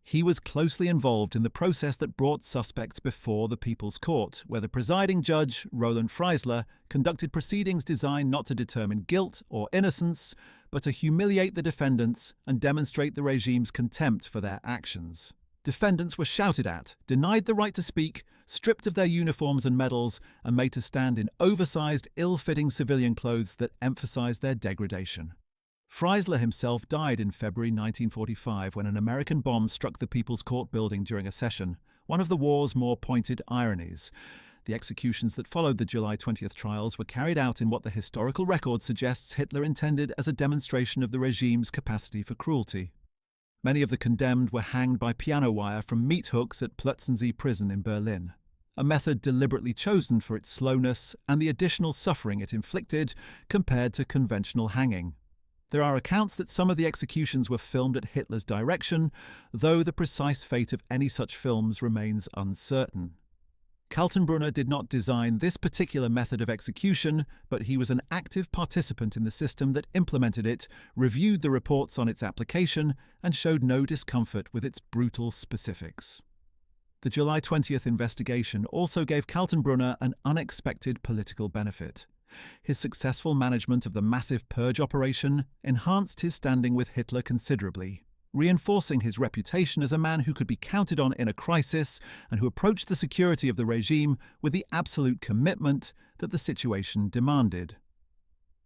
He was closely involved in the process that brought suspects before the People's Court, where the presiding judge, Roland Freisler, conducted proceedings designed not to determine guilt or innocence, but to humiliate the defendants and demonstrate the regime's contempt for their actions. Defendants were shouted at, denied the right to speak, stripped of their uniforms and medals, and made to stand in oversized, ill-fitting civilian clothes that emphasized their degradation. Freisler himself died in February 1945 when an American bomb struck the People's Court building during a session, one of the war's more pointed ironies. The executions that followed the July 20th trials were carried out in what the historical record suggests Hitler intended as a demonstration of the regime's capacity for cruelty. Many of the condemned were hanged by piano wire from meat hooks at Plötzensee prison in Berlin, a method deliberately chosen for its slowness and the additional suffering it inflicted compared to conventional hanging. There are accounts that some of the executions were filmed at Hitler's direction, though the precise fate of any such films remains uncertain. Kaltenbrunner did not design this particular method of execution, but he was an active participant in the system that implemented it, reviewed the reports on its application, and showed no discomfort with its brutal specifics. The July 20th investigation also gave Kaltenbrunner an unexpected political benefit. His successful management of the massive purge operation enhanced his standing with Hitler considerably, reinforcing his reputation as a man who could be counted on in a crisis and who approached the security of the regime with the absolute commitment that the situation demanded.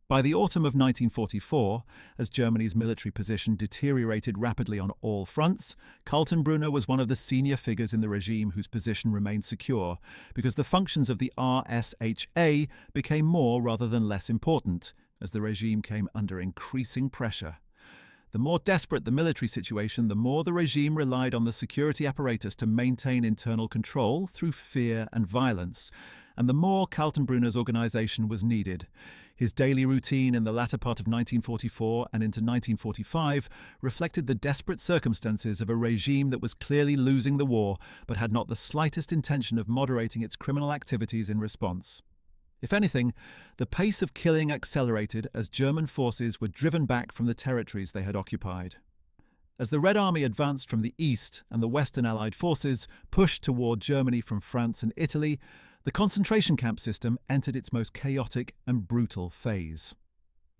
By the autumn of 1944, as Germany's military position deteriorated rapidly on all fronts, Kaltenbrunner was one of the senior figures in the regime whose position remained secure, because the functions of the RSHA became more rather than less important, as the regime came under increasing pressure. The more desperate the military situation, the more the regime relied on the security apparatus to maintain internal control through fear and violence, and the more Kaltenbrunner's organization was needed. His daily routine in the latter part of 1944 and into 1945 reflected the desperate circumstances of a regime that was clearly losing the war, but had not the slightest intention of moderating its criminal activities in response. If anything, the pace of killing accelerated as German forces were driven back from the territories they had occupied. As the Red Army advanced from the east and the Western Allied forces pushed toward Germany from France and Italy, the concentration camp system entered its most chaotic and brutal phase.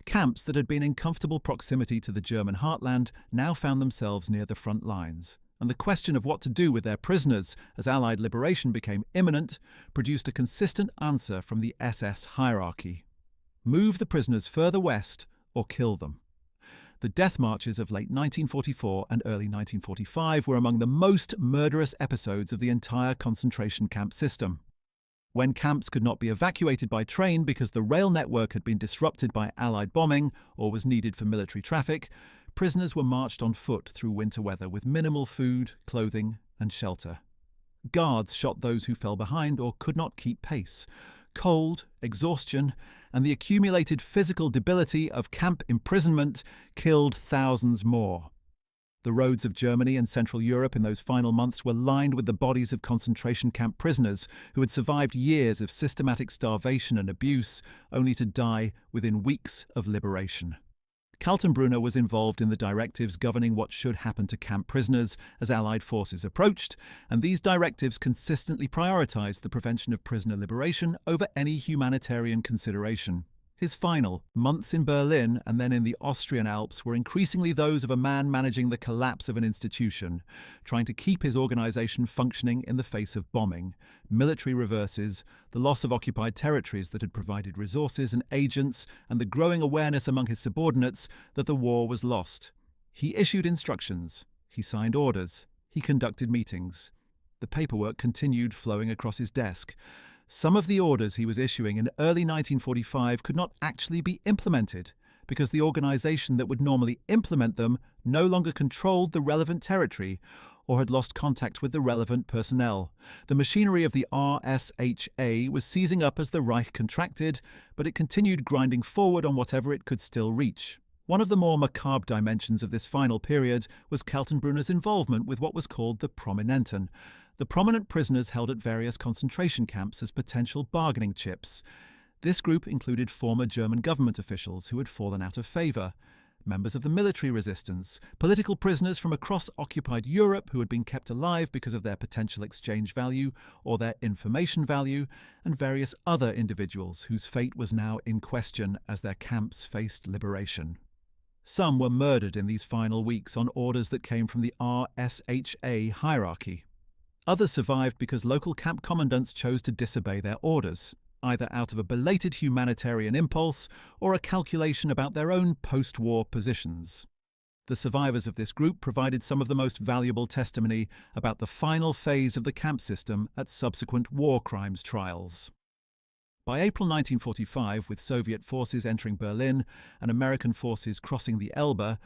Camps that had been in comfortable proximity to the German heartland now found themselves near the front lines, and the question of what to do with their prisoners as Allied liberation became imminent produced a consistent answer from the SS hierarchy: move the prisoners further west or kill them. The death marches of late 1944 and early 1945 were among the most murderous episodes of the entire concentration camp system. When camps could not be evacuated by train because the rail network had been disrupted by Allied bombing or was needed for military traffic, prisoners were marched on foot through winter weather with minimal food, clothing, and shelter. Guards shot those who fell behind or could not keep pace. Cold, exhaustion, and the accumulated physical debility of camp imprisonment killed thousands more. The roads of Germany and Central Europe in those final months were lined with the bodies of concentration camp prisoners who had survived years of systematic starvation and abuse, only to die within weeks of liberation. Kaltenbrunner was involved in the directives governing what should happen to camp prisoners as Allied forces approached, and these directives consistently prioritized the prevention of prisoner liberation over any humanitarian consideration. His final months in Berlin and then in the Austrian Alps were increasingly those of a man managing the collapse of an institution, trying to keep his organization functioning in the face of bombing, military reverses, the loss of occupied territories that had provided resources and agents, and the growing awareness among his subordinates that the war was lost. He issued instructions, he signed orders, he conducted meetings. The paperwork continued flowing across his desk. Some of the orders he was issuing in early 1945 could not actually be implemented because the organization that would normally implement them no longer controlled the relevant territory or had lost contact with the relevant personnel. The machinery of the RSHA was seizing up as the Reich contracted, but it continued grinding forward on whatever it could still reach. One of the more macabre dimensions of this final period was Kaltenbrunner's involvement with what was called the Prominenten, the prominent prisoners held at various concentration camps as potential bargaining chips. This group included former German government officials who had fallen out of favour, members of the military resistance, political prisoners from across occupied Europe who had been kept alive because of their potential exchange value or their information value, and various other individuals whose fate was now in question as their camps faced liberation. Some were murdered in these final weeks on orders that came from the RSHA hierarchy. Others survived because local camp commandants chose to disobey their orders, either out of a belated humanitarian impulse or a calculation about their own post-war positions. The survivors of this group provided some of the most valuable testimony about the final phase of the camp system at subsequent war crimes trials. By April 1945, with Soviet forces entering Berlin and American forces crossing the Elbe,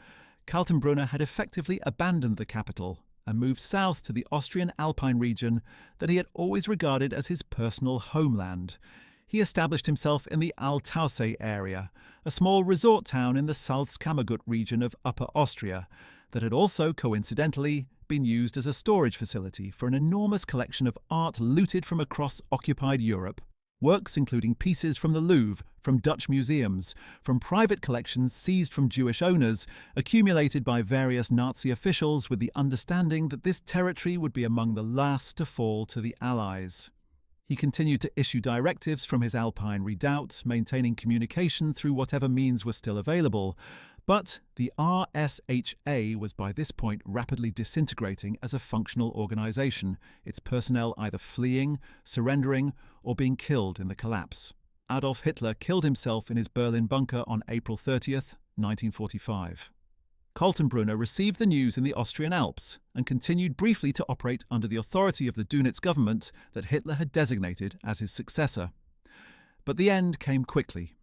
Kaltenbrunner had effectively abandoned the capital and moved south to the Austrian Alpine region that he had always regarded as his personal homeland. He established himself in the Altaussee area, a small resort town in the Salzkammergut region of Upper Austria that had also, coincidentally, been used as a storage facility for an enormous collection of art looted from across occupied Europe. Works including pieces from the Louvre, from Dutch museums, from private collections seized from Jewish owners, accumulated by various Nazi officials with the understanding that this territory would be among the last to fall to the Allies. He continued to issue directives from his Alpine redoubt, maintaining communication through whatever means were still available. But the RSHA was by this point rapidly disintegrating as a functional organization, its personnel either fleeing, surrendering, or being killed in the collapse. Adolf Hitler killed himself in his Berlin bunker on April 30th, 1945. Kaltenbrunner received the news in the Austrian Alps and continued briefly to operate under the authority of the Dönitz government that Hitler had designated as his successor. But the end came quickly.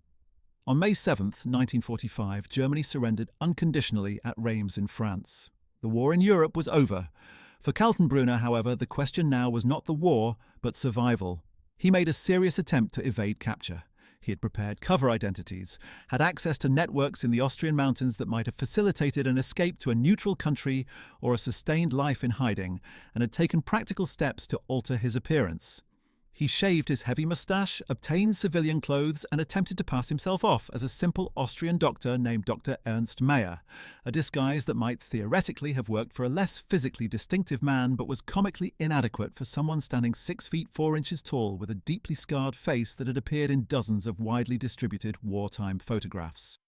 On May 7, 1945, Germany surrendered unconditionally at Reims in France. The war in Europe was over. For Kaltenbrunner, however, the question now was not the war, but survival. He made a serious attempt to evade capture. He had prepared cover identities, had access to networks in the Austrian mountains that might have facilitated an escape to a neutral country or a sustained life in hiding, and had taken practical steps to alter his appearance. He shaved his heavy moustache, obtained civilian clothes, and attempted to pass himself off as a simple Austrian doctor named Dr. Ernst Mayr, a disguise that might theoretically have worked for a less physically distinctive man but was comically inadequate for someone standing 6 feet 4 inches tall with a deeply scarred face that had appeared in dozens of widely distributed wartime photographs.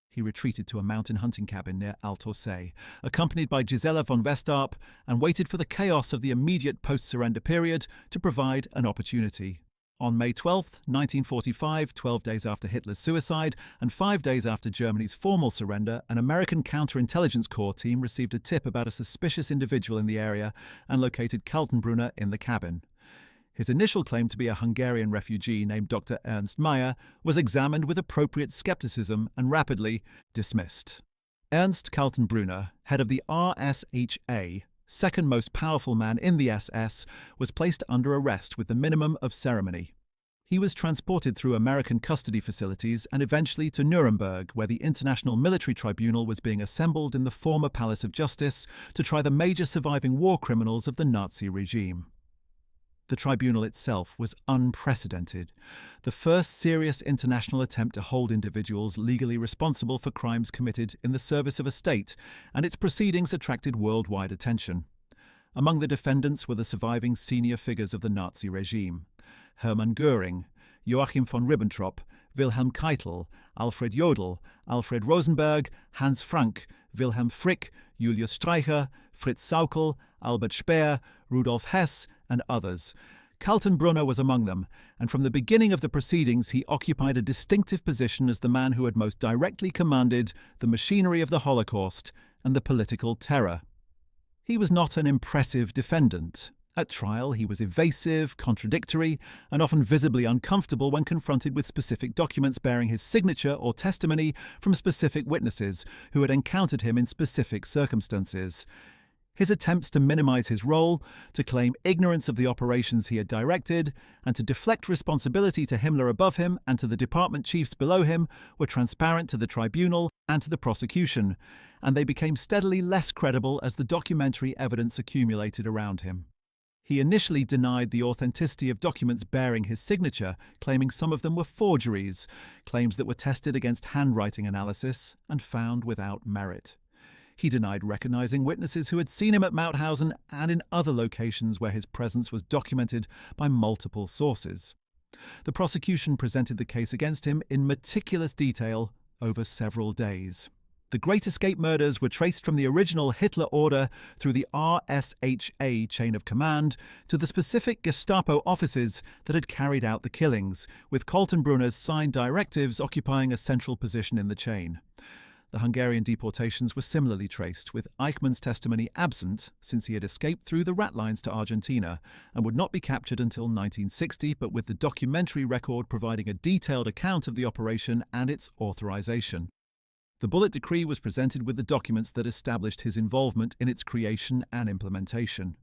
He retreated to a mountain hunting cabin near Authorizing, accompanied by Gisela von Westarp, and waited for the chaos of the immediate post-surrender period to provide an opportunity. On May 12, 1945, 12 days after Hitler's suicide and 5 days after Germany's formal surrender, an American counterintelligence corps team received a tip about a suspicious individual in the area and located Kaltenbrunner in the cabin. His initial claim to be a Hungarian refugee named Dr. Ernst Mayr was examined with appropriate skepticism and rapidly dismissed. Ernst Kaltenbrunner, head of the RSHA, second most powerful man in the SS, was placed under arrest with the minimum of ceremony. He was transported through American custody facilities and eventually to Nuremberg, where the International Military Tribunal was being assembled in the former Palace of Justice to try the major surviving war criminals of the Nazi regime. The tribunal itself was unprecedented, the first serious international attempt to hold individuals legally responsible for crimes committed in the service of a state, and its proceedings attracted worldwide attention. Among the defendants were the surviving senior figures of the Nazi regime: Hermann Göring, Joachim von Ribbentrop, Wilhelm Keitel, Alfred Jodl, Alfred Rosenberg, Hans Frank, Wilhelm Frick, Julius Streicher, Fritz Sauckel, Albert Speer, Rudolf Hess, and others. Kaltenbrunner was among them, and from the beginning of the proceedings he occupied a distinctive position as the man who had most directly commanded the machinery of the Holocaust and the political terror. He was not an impressive defendant. At trial, he was evasive, contradictory, and often visibly uncomfortable when confronted with specific documents bearing his signature or testimony from specific witnesses who had encountered him in specific circumstances. His attempts to minimize his role, to claim ignorance of the operations he had directed, and to deflect responsibility to Himmler above him and to the department chiefs below him were transparent to the tribunal and to the prosecution, and they became steadily less credible as the documentary evidence accumulated around him. He initially denied the authenticity of documents bearing his signature, claiming some of them were forgeries, claims that were tested against handwriting analysis and found without merit. He denied recognizing witnesses who had seen him at Mauthausen and in other locations where his presence was documented by multiple sources. The prosecution presented the case against him in meticulous detail over several days. The Great Escape murders were traced from the original Hitler order through the RSHA chain of command to the specific Gestapo offices that had carried out the killings, with Kaltenbrunner's signed directives occupying a central position in the chain. The Hungarian deportations were similarly traced, with Eichmann's testimony absent since he had escaped through the rat lines to Argentina and would not be captured until 1960, but with the documentary record providing a detailed account of the operation and its authorization. The Bullet Decree was presented with the documents that established his involvement in its creation and implementation.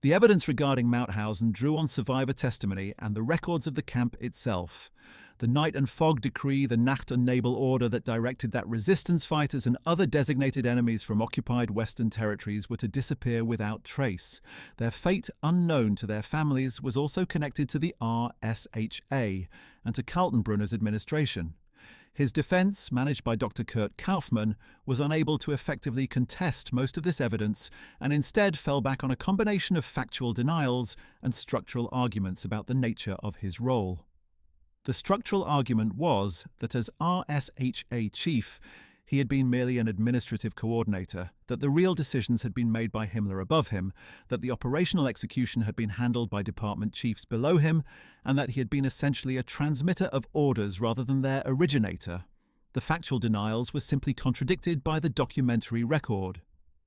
The evidence regarding Mauthausen drew on survivor testimony and the records of the camp itself. The Night and Fog Decree, the Nacht und Nebel order that directed that resistance fighters and other designated enemies from occupied Western territories were to disappear without trace. Their fate, unknown to their families, was also connected to the RSHA and to Kaltenbrunner's administration. His defense, managed by Dr. Kurt Kaufmann, was unable to effectively contest most of this evidence and instead fell back on a combination of factual denials and structural arguments about the nature of his role. The structural argument was that as RSHA chief, he had been merely an administrative coordinator, that the real decisions had been made by Himmler above him, that the operational execution had been handled by department chiefs below him, and that he had been essentially a transmitter of orders rather than their originator. The factual denials were simply contradicted by the documentary record.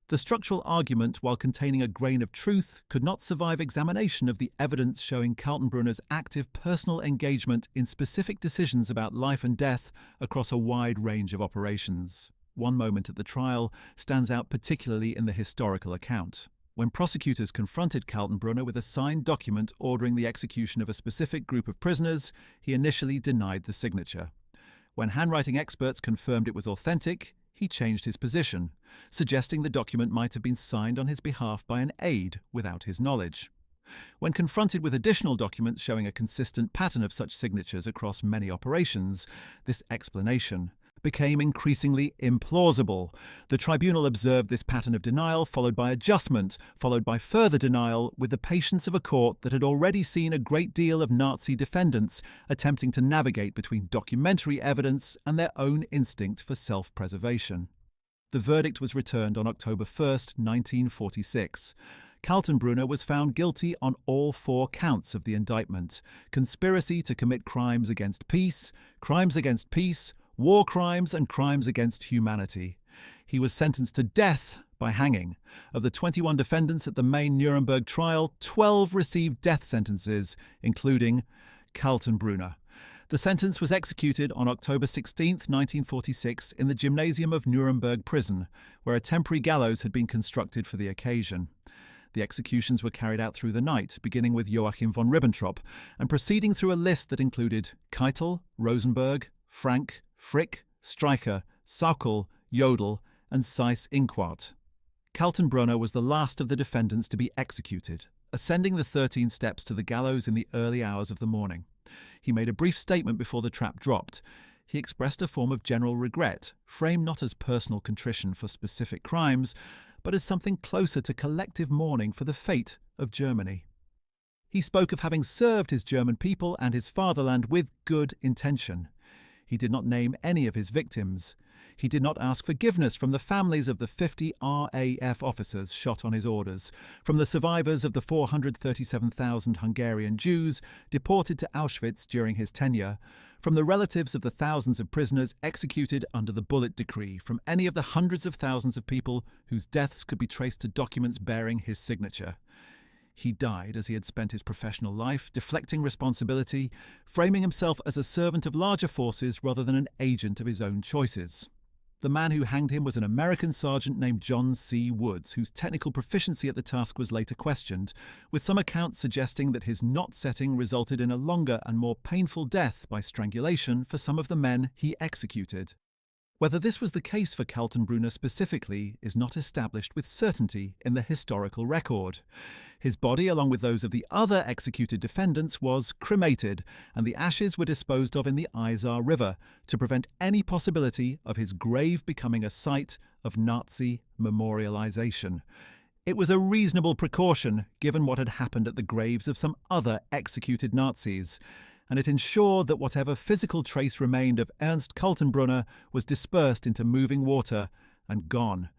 The structural argument, while containing a grain of truth, could not survive examination of the evidence showing Kaltenbrunner's active personal engagement in specific decisions about life and death across a wide range of operations. One moment at the trial stands out particularly in the historical account. When prosecutors confronted Kaltenbrunner with a signed document ordering the execution of a specific group of prisoners, he initially denied the signature. When handwriting experts confirmed it was authentic, he changed his position, suggesting the document might have been signed on his behalf by an aide without his knowledge. When confronted with additional documents showing a consistent pattern of such signatures across many operations, this explanation became increasingly implausible. The tribunal observed this pattern of denial, followed by adjustment, followed by further denial, with the patience of a court that had already seen a great deal of Nazi defendants attempting to navigate between documentary evidence and their own instinct for self-preservation. The verdict was returned on October 1, 1946. Kaltenbrunner was found guilty on all 4 counts of the indictment: conspiracy to commit crimes against peace, war crimes, and crimes against humanity. He was sentenced to death by hanging. Of the 21 defendants at the main Nuremberg trial, 12 received death sentences, including Kaltenbrunner. The sentence was executed on October 16, 1946, in the gymnasium of Nuremberg prison, where a temporary gallows had been constructed for the occasion. The executions were carried out through the night, beginning with Joachim von Ribbentrop, and proceeding through a list that included Keitel, Rosenberg, Frank, Frick, Streicher, Saukel, Jodl, and Seyss-Inquart. Kaltenbrunner was the last of the defendants to be executed, ascending the 13 steps to the gallows in the early hours of the morning. He made a brief statement before the trap dropped. He expressed a form of general regret, framed not as personal contrition for specific crimes, but as something closer to collective mourning for the fate of Germany. He spoke of having served his German people and his fatherland with good intention. He did not name any of his victims. He did not ask forgiveness from the families of the 50 RAF officers shot on his orders, from the survivors of the 437,000 Hungarian Jews deported to Auschwitz during his tenure, from the relatives of the thousands of prisoners executed under the bullet decree, from any of the hundreds of thousands of people whose deaths could be traced to documents bearing his signature. He died as he had spent his professional life, deflecting responsibility, framing himself as a servant of larger forces rather than an agent of his own choices. The man who hanged him was an American sergeant named John C. Woods, whose technical proficiency at the task was later questioned, with some accounts suggesting that his knot setting resulted in a longer and more painful death by strangulation for some of the men he executed. Whether this was the case for Kaltenbrunner specifically is not established with certainty in the historical record. His body, along with those of the other executed defendants, was cremated, and the ashes were disposed of in the Isar River to prevent any possibility of his grave becoming a site of Nazi memorialization. It was a reasonable precaution given what had happened at the graves of some other executed Nazis, and it ensured that whatever physical trace remained of Ernst Kaltenbrunner was dispersed into moving water and gone.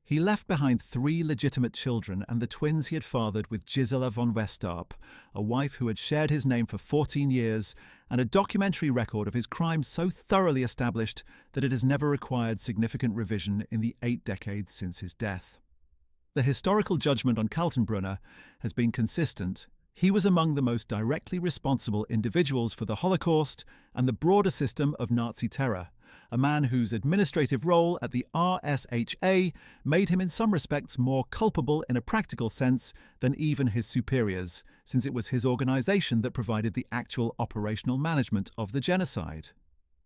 He left behind 3 legitimate children and the twins he had fathered with Gisela von Westarp, a wife who had shared his name for 14 years, and a documentary record of his crimes so thoroughly established that it has never required significant revision in the 8 decades since his death. The historical judgment on Kaltenbrunner has been consistent. He was among the most directly responsible individuals for the Holocaust and the broader system of Nazi terror, a man whose administrative role at the RSHA made him in some respects more culpable in a practical sense than even his superiors, since it was his organization that provided the actual operational management of the genocide.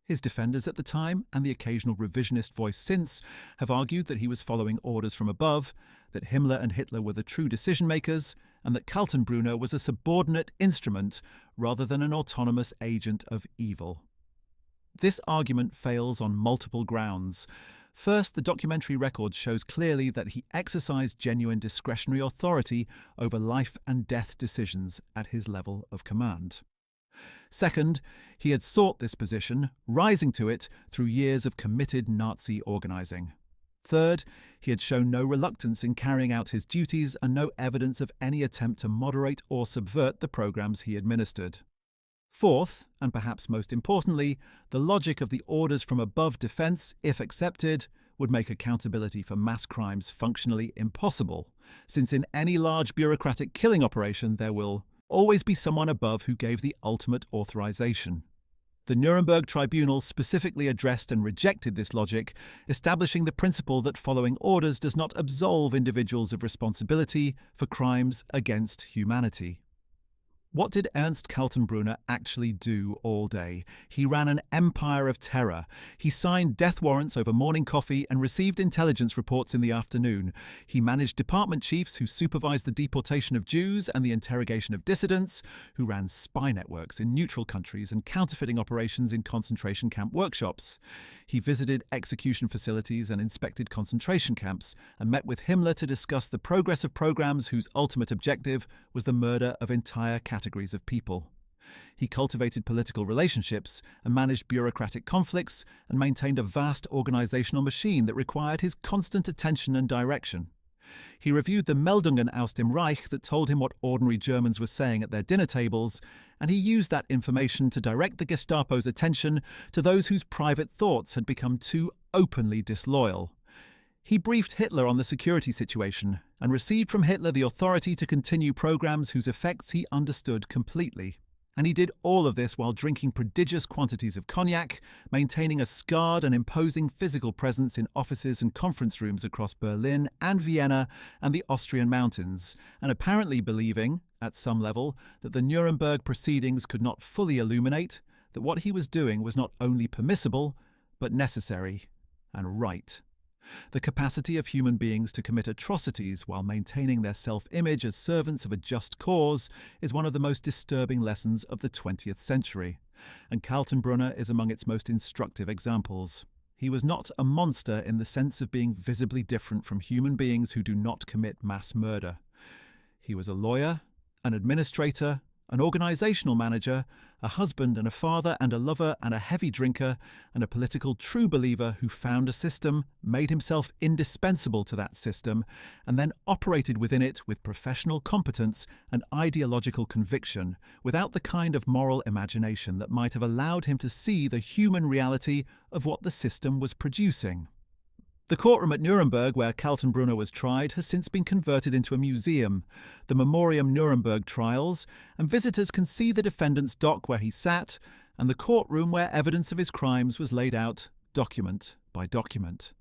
His defenders at the time, and the occasional revisionist voice since, have argued that he was following orders from above, that Himmler and Hitler were the true decision-makers, and that Kaltenbrunner was a subordinate instrument rather than an autonomous agent of evil. This argument fails on multiple grounds. First, the documentary record shows clearly that he exercised genuine discretionary authority over life and death decisions at his level of command. Second, he had sought this position, rising to it through years of committed Nazi organizing. Third, he had shown no reluctance in carrying out his duties and no evidence of any attempt to moderate or subvert the programs he administered. Fourth, and perhaps most importantly, the logic of the orders from above defense, if accepted, would make accountability for mass crimes functionally impossible, since in any large bureaucratic killing operation there will always be someone above who gave the ultimate authorization. The Nuremberg tribunal specifically addressed and rejected this logic, establishing the principle that following orders does not absolve individuals of responsibility for crimes against humanity. What did Ernst Kaltenbrunner actually do all day? He ran an empire of terror. He signed death warrants over morning coffee and received intelligence reports in the afternoon. He managed department chiefs who supervised the deportation of Jews and the interrogation of dissidents, who ran spy networks in neutral countries and counterfeiting operations in concentration camp workshops. He visited execution facilities and inspected concentration camps and met with Himmler to discuss the progress of programs whose ultimate objective was the murder of entire categories of people. He cultivated political relationships and managed bureaucratic conflicts and maintained a vast organizational machine that required his constant attention and direction. He reviewed the Meldungen aus dem Reich that told him what ordinary Germans were saying at their dinner tables, and he used that information to direct the Gestapo's attention to those whose private thoughts had become too openly disloyal. He briefed Hitler on the security situation and received from Hitler the authority to continue programs whose effects he understood completely. And he did all of this while drinking prodigious quantities of cognac, maintaining a scarred and imposing physical presence in offices and conference rooms across Berlin and Vienna and the Austrian mountains, and apparently believing, at some level, that the Nuremberg proceedings could not fully illuminate that what he was doing was not only permissible, but necessary and right. The capacity of human beings to commit atrocities while maintaining their self-image as servants of a just cause is one of the most disturbing lessons of the 20th century, and Kaltenbrunner is among its most instructive examples. He was not a monster in the sense of being visibly different from human beings who do not commit mass murder. He was a lawyer, an administrator, an organizational manager, a husband and a father and a lover and a heavy drinker, and a political true believer who found a system, made himself indispensable to that system, and then operated within it with professional competence and ideological conviction, without the kind of moral imagination that might have allowed him to see the human reality of what the system was producing. The courtroom at Nuremberg where Kaltenbrunner was tried has since been converted into a museum, the Memoriam Nuremberg Trials, and visitors can see the defendant's dock where he sat and the courtroom where evidence of his crimes was laid out, document by document.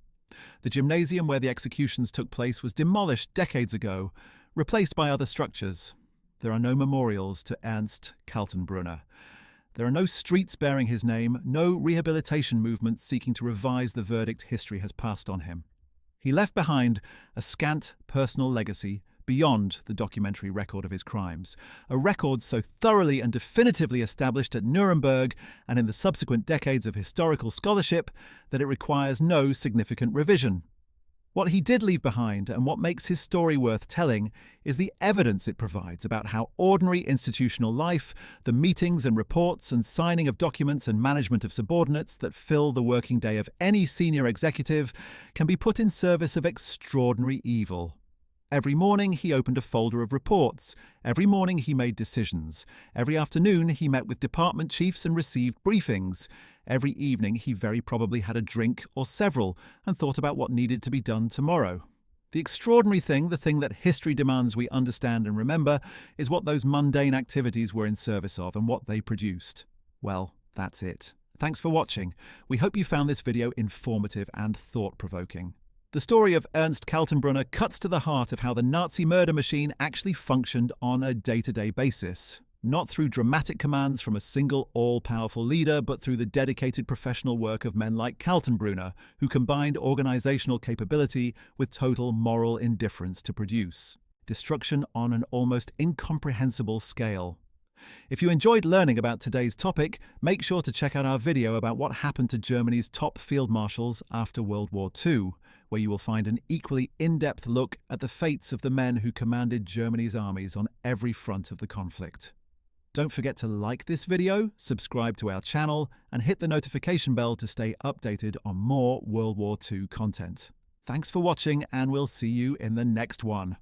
The gymnasium where the executions took place was demolished decades ago, replaced by other structures. There are no memorials to Ernst Kaltenbrunner. There are no streets bearing his name, no rehabilitation movements seeking to revise the verdict history has passed on him. He left behind a scant personal legacy beyond the documentary record of his crimes, a record so thoroughly and definitively established at Nuremberg and in the subsequent decades of historical scholarship that it requires no significant revision. What he did leave behind, and what makes his story worth telling, is the evidence it provides about how ordinary institutional life, the meetings and reports and signing of documents and management of subordinates that fill the working day of any senior executive, can be put in service of extraordinary evil. Every morning he opened a folder of reports. Every morning he made decisions. Every afternoon he met with department chiefs and received briefings. Every evening he very probably had a drink or several and thought about what needed to be done tomorrow. The extraordinary thing, the thing that history demands we understand and remember, is what those mundane activities were in service of and what they produced. Well, that's it. Thanks for watching. We hope you found this video informative and thought-provoking. The story of Ernst Kaltenbrunner cuts to the heart of how the Nazi murder machine actually functioned on a day-to-day basis. Not through dramatic commands from a single all-powerful leader, but through the dedicated professional work of men like Kaltenbrunner, who combined organizational capability with total moral indifference to produce destruction on an almost incomprehensible scale. If you enjoyed learning about today's topic, make sure to check out our video about what happened to Germany's top field marshals after World War II, where you will find an equally in-depth look at the fates of the men who commanded Germany's armies on every front of the conflict. Don't forget to like this video, subscribe to our channel, and hit the notification bell to stay updated on more World War II content. Thanks for watching, and we'll see you in the next one.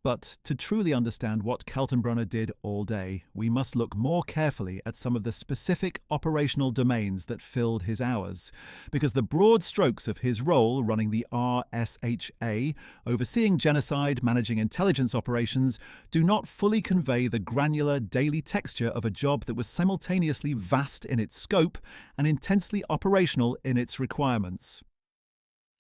But to truly understand what Kaltenbrunner did all day, we must look more carefully at some of the specific operational domains that filled his hours, because the broad strokes of his role running the RSHA, overseeing genocide, managing intelligence operations, do not fully convey the granular daily texture of a job that was simultaneously vast in its scope and intensely operational in its requirements.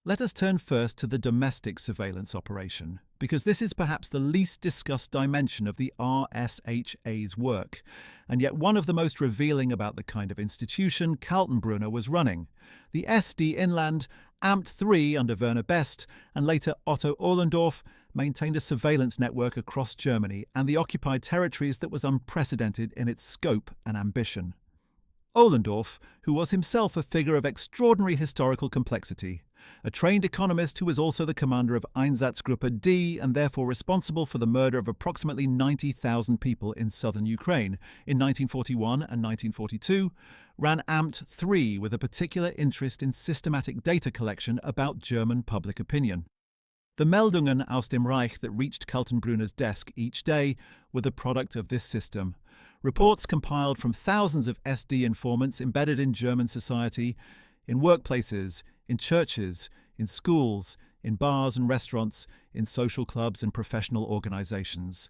Let us turn first to the domestic surveillance operation, because this is perhaps the least discussed dimension of the RSHA's work, and yet one of the most revealing about the kind of institution Kaltenbrunner was running. The SD Inland, Amt III under Werner Best, and later Otto Ohlendorf, maintained a surveillance network across Germany and the occupied territories that was unprecedented in its scope and ambition. Ohlendorf, who was himself a figure of extraordinary historical complexity, a trained economist who was also the commander of Einsatzgruppe D and therefore responsible for the murder of approximately 90,000 people in southern Ukraine in 1941 and 1942, ran Amt III with a particular interest in systematic data collection about German public opinion. The Meldungen aus dem Reich that reached Kaltenbrunner's desk each day were the product of this system. Reports compiled from thousands of SD informants embedded in German society, in workplaces, in churches, in schools, in bars and restaurants, in social clubs and professional organizations.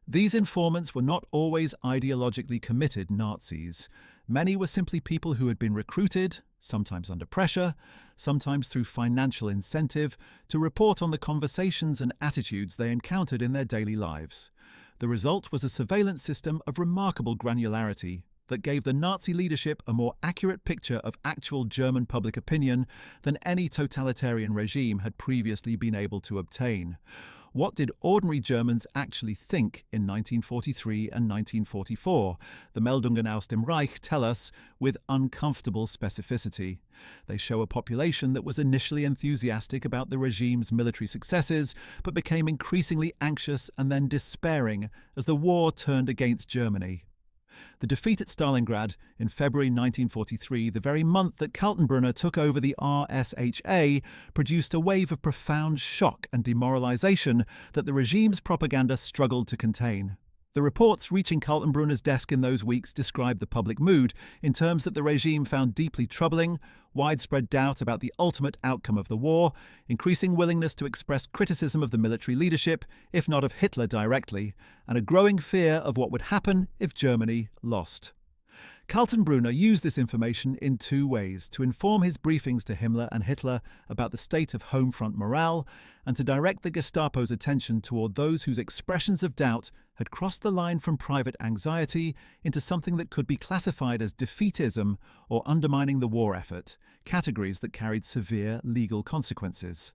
These informants were not always ideologically committed Nazis. Many were simply people who had been recruited, sometimes under pressure, sometimes through financial incentive, to report on the conversations and attitudes they encountered in their daily lives. The result was a surveillance system of remarkable granularity that gave the Nazi leadership a more accurate picture of actual German public opinion than any totalitarian regime had previously been able to obtain. What did ordinary Germans actually think in 1943 and 1944? The Meldungen aus dem Reich tell us with uncomfortable specificity. They show a population that was initially enthusiastic about the regime's military successes, but became increasingly anxious and then despairing as the war turned against Germany. The defeat at Stalingrad in February 1943, the very month that Kaltenbrunner took over the RSHA, produced a wave of profound shock and demoralization that the regime's propaganda struggled to contain. The reports reaching Kaltenbrunner's desk in those weeks described the public mood in terms that the regime found deeply troubling: widespread doubt about the ultimate outcome of the war, increasing willingness to express criticism of the military leadership, if not of Hitler directly, and a growing fear of what would happen if Germany lost. Kaltenbrunner used this information in two ways: to inform his briefings to Himmler and Hitler about the state of home front morale, and to direct the Gestapo's attention toward those whose expressions of doubt had crossed the line from private anxiety into something that could be classified as defeatism or undermining the war effort, categories that carried severe legal consequences.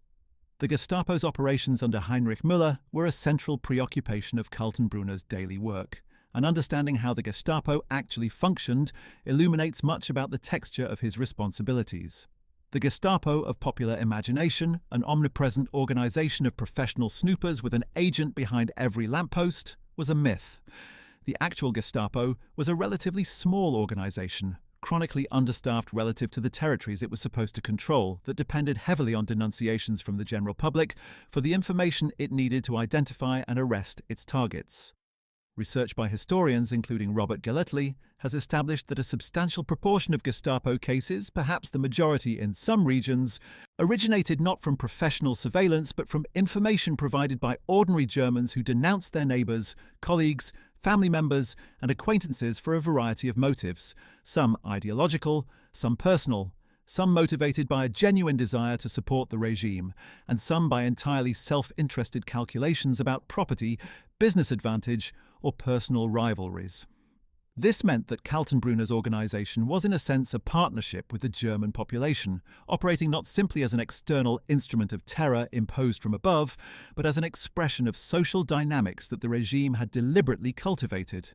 The Gestapo's operations under Heinrich Müller were a central preoccupation of Kaltenbrunner's daily work, and understanding how the Gestapo actually functioned illuminates much about the texture of his responsibilities. The Gestapo of popular imagination, an omnipresent organization of professional snoopers with an agent behind every lamppost, was a myth. The actual Gestapo was a relatively small organization, chronically understaffed relative to the territories it was supposed to control, that depended heavily on denunciations from the general public for the information it needed to identify and arrest its targets. Research by historians, including Robert Galletli, has established that a substantial proportion of Gestapo cases, perhaps the majority in some regions, originated not from professional surveillance but from information provided by ordinary Germans who denounced their neighbours, colleagues, family members and acquaintances for a variety of motives, some ideological, some personal, some motivated by a genuine desire to support the regime, and some by entirely self-interested calculations about property, business advantage, or personal rivalries. This meant that Kaltenbrunner's organization was in a sense a partnership with the German population, operating not simply as an external instrument of terror imposed from above, but as an expression of social dynamics that the regime had deliberately cultivated.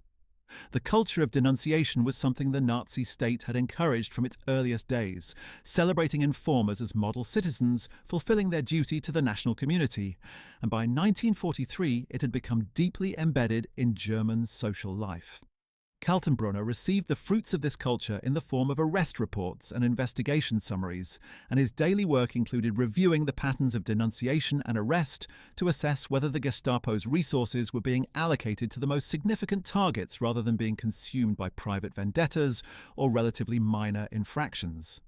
The culture of denunciation was something the Nazi state had encouraged from its earliest days, celebrating informers as model citizens fulfilling their duty to the national community, and by 1943 it had become deeply embedded in German social life. Kaltenbrunner received the fruits of this culture in the form of arrest reports and investigation summaries, and his daily work included reviewing the patterns of denunciation and arrest to assess whether the Gestapo's resources were being allocated to the most significant targets rather than being consumed by private vendettas or relatively minor infractions.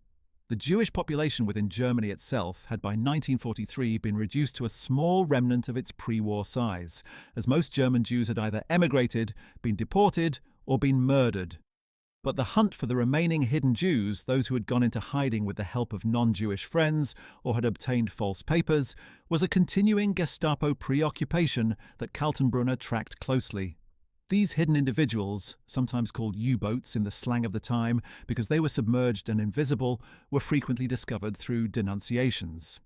The Jewish population within Germany itself had by 1943 been reduced to a small remnant of its pre-war size, as most German Jews had either emigrated, been deported, or been murdered. But the hunt for the remaining hidden Jews, those who had gone into hiding with the help of non-Jewish friends or had obtained false papers, was a continuing Gestapo preoccupation that Kaltenbrunner tracked closely. These hidden individuals, sometimes called U-boats in the slang of the time because they were submerged and invisible, were frequently discovered through denunciations.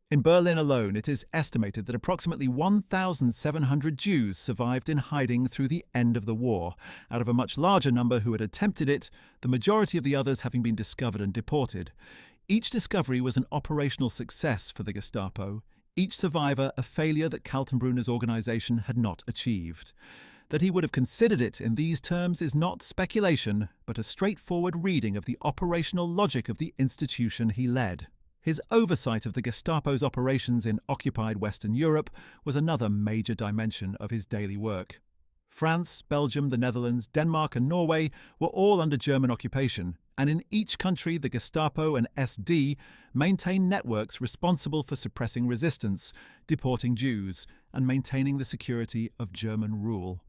In Berlin alone, it is estimated that approximately 1,700 Jews survived in hiding through the end of the war, out of a much larger number who had attempted it, the majority of the others having been discovered and deported. Each discovery was an operational success for the Gestapo, each survivor a failure that Kaltenbrunner's organization had not achieved. That he would have considered it in these terms is not speculation, but a straightforward reading of the operational logic of the institution he led. His oversight of the Gestapo's operations in occupied Western Europe was another major dimension of his daily work. France, Belgium, the Netherlands, Denmark and Norway were all under German occupation, and in each country the Gestapo and SD maintained networks responsible for suppressing resistance, deporting Jews, and maintaining the security of German rule.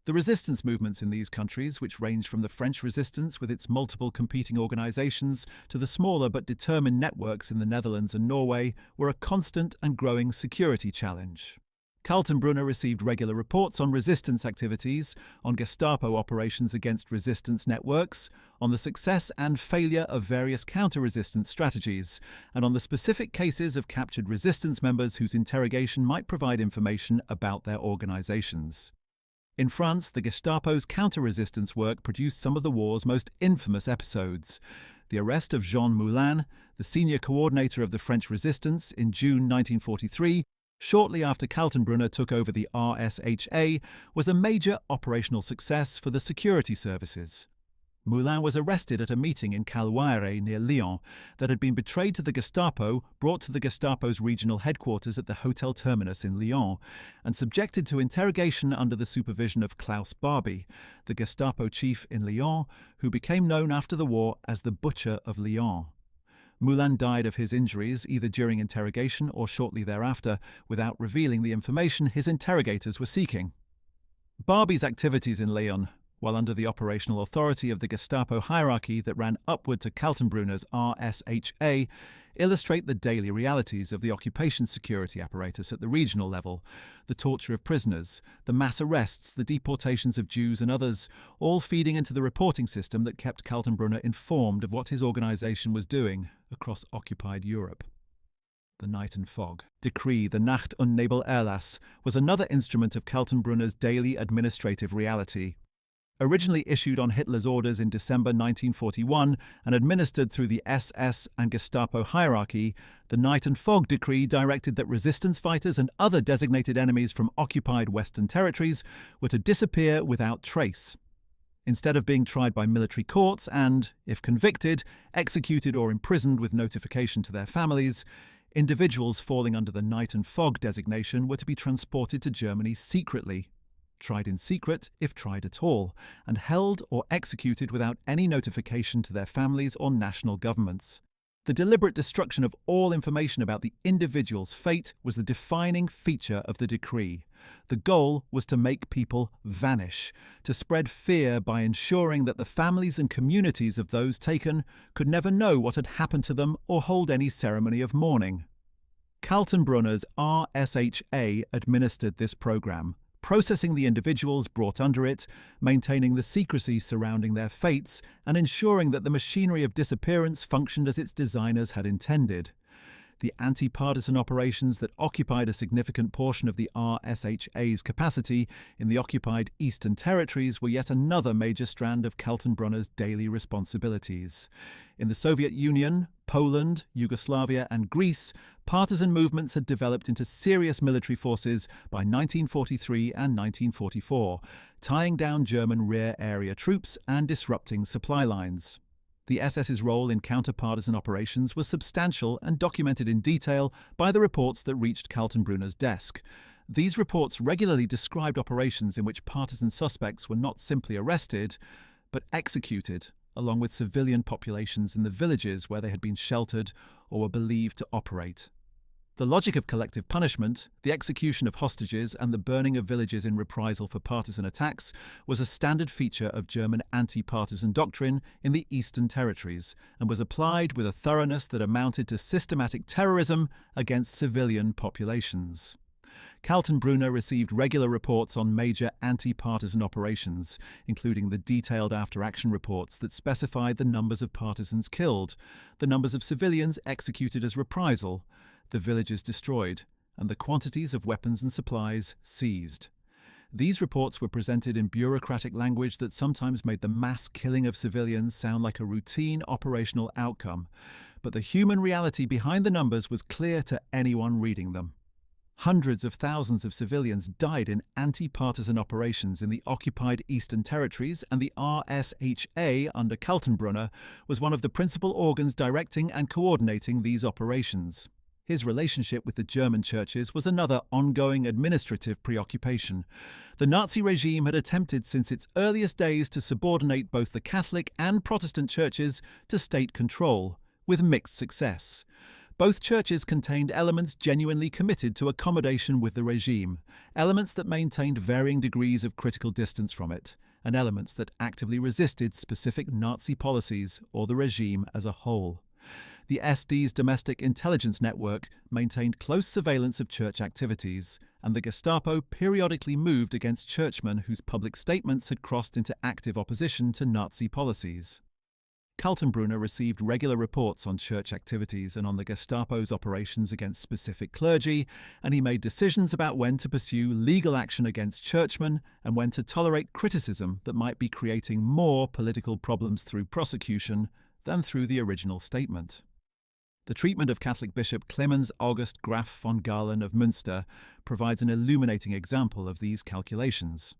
The resistance movements in these countries, which ranged from the French resistance with its multiple competing organizations to the smaller but determined networks in the Netherlands and Norway, were a constant and growing security challenge. Kaltenbrunner received regular reports on resistance activities, on Gestapo operations against resistance networks, on the success and failure of various counter-resistance strategies, and on the specific cases of captured resistance members whose interrogation might provide information about their organizations. In France, the Gestapo's counter-resistance work produced some of the war's most infamous episodes. The arrest of Jean Moulin, the senior coordinator of the French resistance, in June 1943, shortly after Kaltenbrunner took over the RSHA, was a major operational success for the security services. Moulin was arrested at a meeting in Caluire near Lyon that had been betrayed to the Gestapo, brought to the Gestapo's regional headquarters at the Hotel Terminus in Lyon, and subjected to interrogation under the supervision of Klaus Barbie, the Gestapo chief in Lyon, who became known after the war as the Butcher of Lyon. Moulin died of his injuries either during interrogation or shortly thereafter, without revealing the information his interrogators were seeking. Barbie's activities in Lyon, while under the operational authority of the Gestapo hierarchy that ran upward to Kaltenbrunner's RSHA, illustrate the daily realities of the occupation security apparatus at the regional level, the torture of prisoners, the mass arrests, the deportations of Jews and others, all feeding into the reporting system that kept Kaltenbrunner informed of what his organization was doing across occupied Europe. The Night and Fog Decree, the Nacht- und Nebel-Erlass, was another instrument of Kaltenbrunner's daily administrative reality. Originally issued on Hitler's orders in December 1941 and administered through the SS and Gestapo hierarchy, the Night and Fog Decree directed that resistance fighters and other designated enemies from occupied Western territories were to disappear without trace. Instead of being tried by military courts and, if convicted, executed or imprisoned with notification to their families, individuals falling under the Night and Fog designation were to be transported to Germany secretly, tried in secret if tried at all, and held or executed without any notification to their families or national governments. The deliberate destruction of all information about the individual's fate was the defining feature of the decree. The goal was to make people vanish, to spread fear by ensuring that the families and communities of those taken could never know what had happened to them or hold any ceremony of mourning. Kaltenbrunner's RSHA administered this program, processing the individuals brought under it, maintaining the secrecy surrounding their fates, and ensuring that the machinery of disappearance functioned as its designers had intended. The anti-partisan operations that occupied a significant portion of the RSHA's capacity in the occupied Eastern Territories were yet another major strand of Kaltenbrunner's daily responsibilities. In the Soviet Union, Poland, Yugoslavia and Greece, partisan movements had developed into serious military forces by 1943 and 1944, tying down German rear area troops and disrupting supply lines. The SS's role in counter-partisan operations was substantial and documented in detail by the reports that reached Kaltenbrunner's desk. These reports regularly described operations in which partisan suspects were not simply arrested, but executed, along with civilian populations in the villages where they had been sheltered or were believed to operate. The logic of collective punishment, the execution of hostages, and the burning of villages in reprisal for partisan attacks was a standard feature of German anti-partisan doctrine in the Eastern Territories and was applied with a thoroughness that amounted to systematic terrorism against civilian populations. Kaltenbrunner received regular reports on major anti-partisan operations, including the detailed after-action reports that specified the numbers of partisans killed, the numbers of civilians executed as reprisal, the villages destroyed, and the quantities of weapons and supplies seized. These reports were presented in bureaucratic language that sometimes made the mass killing of civilians sound like a routine operational outcome, but the human reality behind the numbers was clear to anyone reading them. Hundreds of thousands of civilians died in anti-partisan operations in the occupied Eastern Territories, and the RSHA under Kaltenbrunner was one of the principal organs directing and coordinating these operations. His relationship with the German churches was another ongoing administrative preoccupation. The Nazi regime had attempted since its earliest days to subordinate both the Catholic and Protestant churches to state control, with mixed success. Both churches contained elements genuinely committed to accommodation with the regime, elements that maintained varying degrees of critical distance from it, and elements that actively resisted specific Nazi policies or the regime as a whole. The SD's domestic intelligence network maintained close surveillance of church activities, and the Gestapo periodically moved against churchmen whose public statements had crossed into active opposition to Nazi policies. Kaltenbrunner received regular reports on church activities and on the Gestapo's operations against specific clergy, and he made decisions about when to pursue legal action against churchmen and when to tolerate criticism that might be creating more political problems through prosecution than through the original statement. The treatment of Catholic Bishop Clemens August Graf von Galen of Münster provides an illuminating example of these calculations.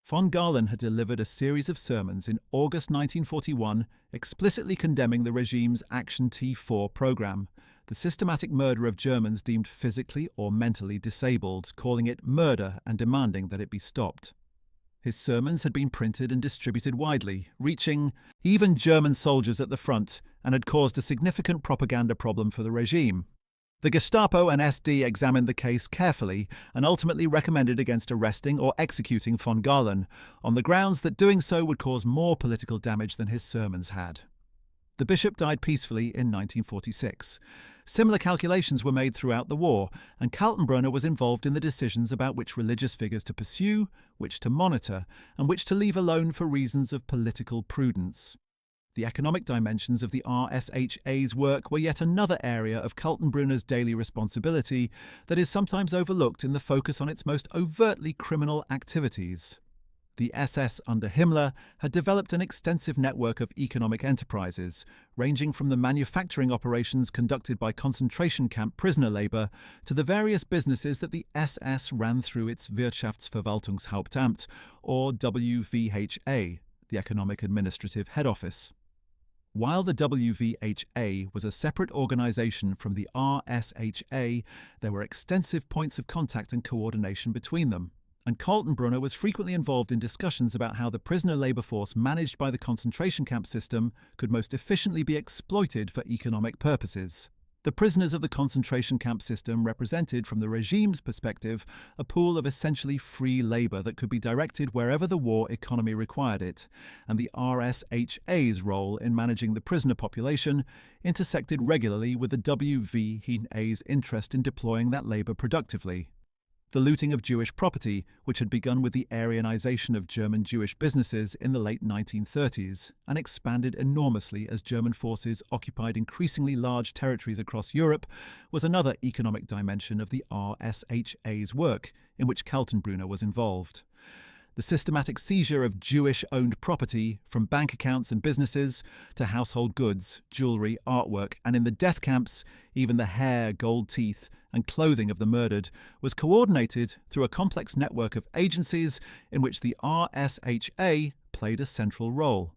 Von Galen had delivered a series of sermons in August 1941 explicitly condemning the regime's Action T4 program, the systematic murder of Germans deemed physically or mentally disabled, calling it murder and demanding that it be stopped. His sermons had been printed and distributed widely, reaching even German soldiers at the front, and had caused a significant propaganda problem for the regime. The Gestapo and SD examined the case carefully and ultimately recommended against arresting or executing von Galen, on the grounds that doing so would cause more political damage than his sermons had. The bishop died peacefully in 1946. Similar calculations were made throughout the war, and Kaltenbrunner was involved in the decisions about which religious figures to pursue, which to monitor, and which to leave alone for reasons of political prudence. The economic dimensions of the RSHA's work were yet another area of Kaltenbrunner's daily responsibility that is sometimes overlooked in the focus on its most overtly criminal activities. The SS under Himmler had developed an extensive network of economic enterprises, ranging from the manufacturing operations conducted by concentration camp prisoner labor to the various businesses that the SS ran through its Wirtschaftsverwaltungshauptamt, or WVHA, the Economic Administrative Head Office. While the WVHA was a separate organization from the RSHA, there were extensive points of contact and coordination between them, and Kaltenbrunner was frequently involved in discussions about how the prisoner labor force managed by the concentration camp system could most efficiently be exploited for economic purposes. The prisoners of the concentration camp system represented, from the regime's perspective, a pool of essentially free labor that could be directed wherever the war economy required it, and the RSHA's role in managing the prisoner population intersected regularly with the WVHA's interest in deploying that labor productively. The looting of Jewish property, which had begun with the Aryanization of German Jewish businesses in the late 1930s and expanded enormously as German forces occupied increasingly large territories across Europe, was another economic dimension of the RSHA's work, in which Kaltenbrunner was involved. The systematic seizure of Jewish-owned property, from bank accounts and businesses to household goods, jewelry, artwork, and in the death camps, even the hair, gold teeth, and clothing of the murdered, was coordinated through a complex network of agencies in which the RSHA played a central role.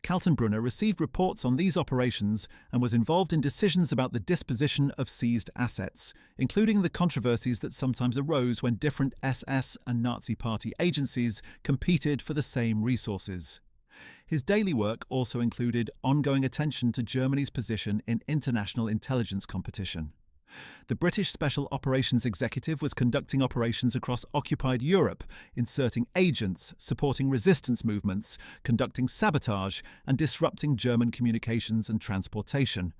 Kaltenbrunner received reports on these operations and was involved in decisions about the disposition of seized assets, including the controversies that sometimes arose when different SS and Nazi Party agencies competed for the same resources. His daily work also included ongoing attention to Germany's position in international intelligence competition. The British Special Operations Executive was conducting operations across occupied Europe, inserting agents, supporting resistance movements, conducting sabotage, and disrupting German communications and transportation.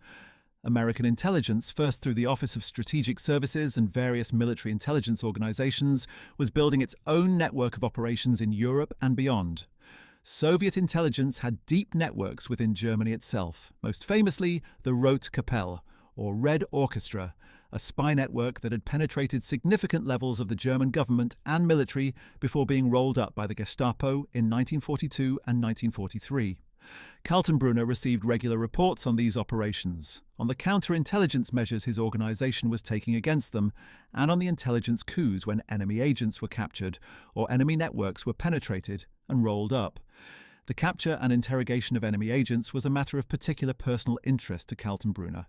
American intelligence, first through the Office of Strategic Services and various military intelligence organizations, was building its own network of operations in Europe and beyond. Soviet intelligence had deep networks within Germany itself, most famously the Rote Kapelle, or Red Orchestra, a spy network that had penetrated significant levels of the German government and military before being rolled up by the Gestapo in 1942 and 1943. Kaltenbrunner received regular reports on these operations, on the counterintelligence measures his organization was taking against them, and on the intelligence coups when enemy agents were captured or enemy networks were penetrated and rolled up. The capture and interrogation of enemy agents was a matter of particular personal interest to Kaltenbrunner.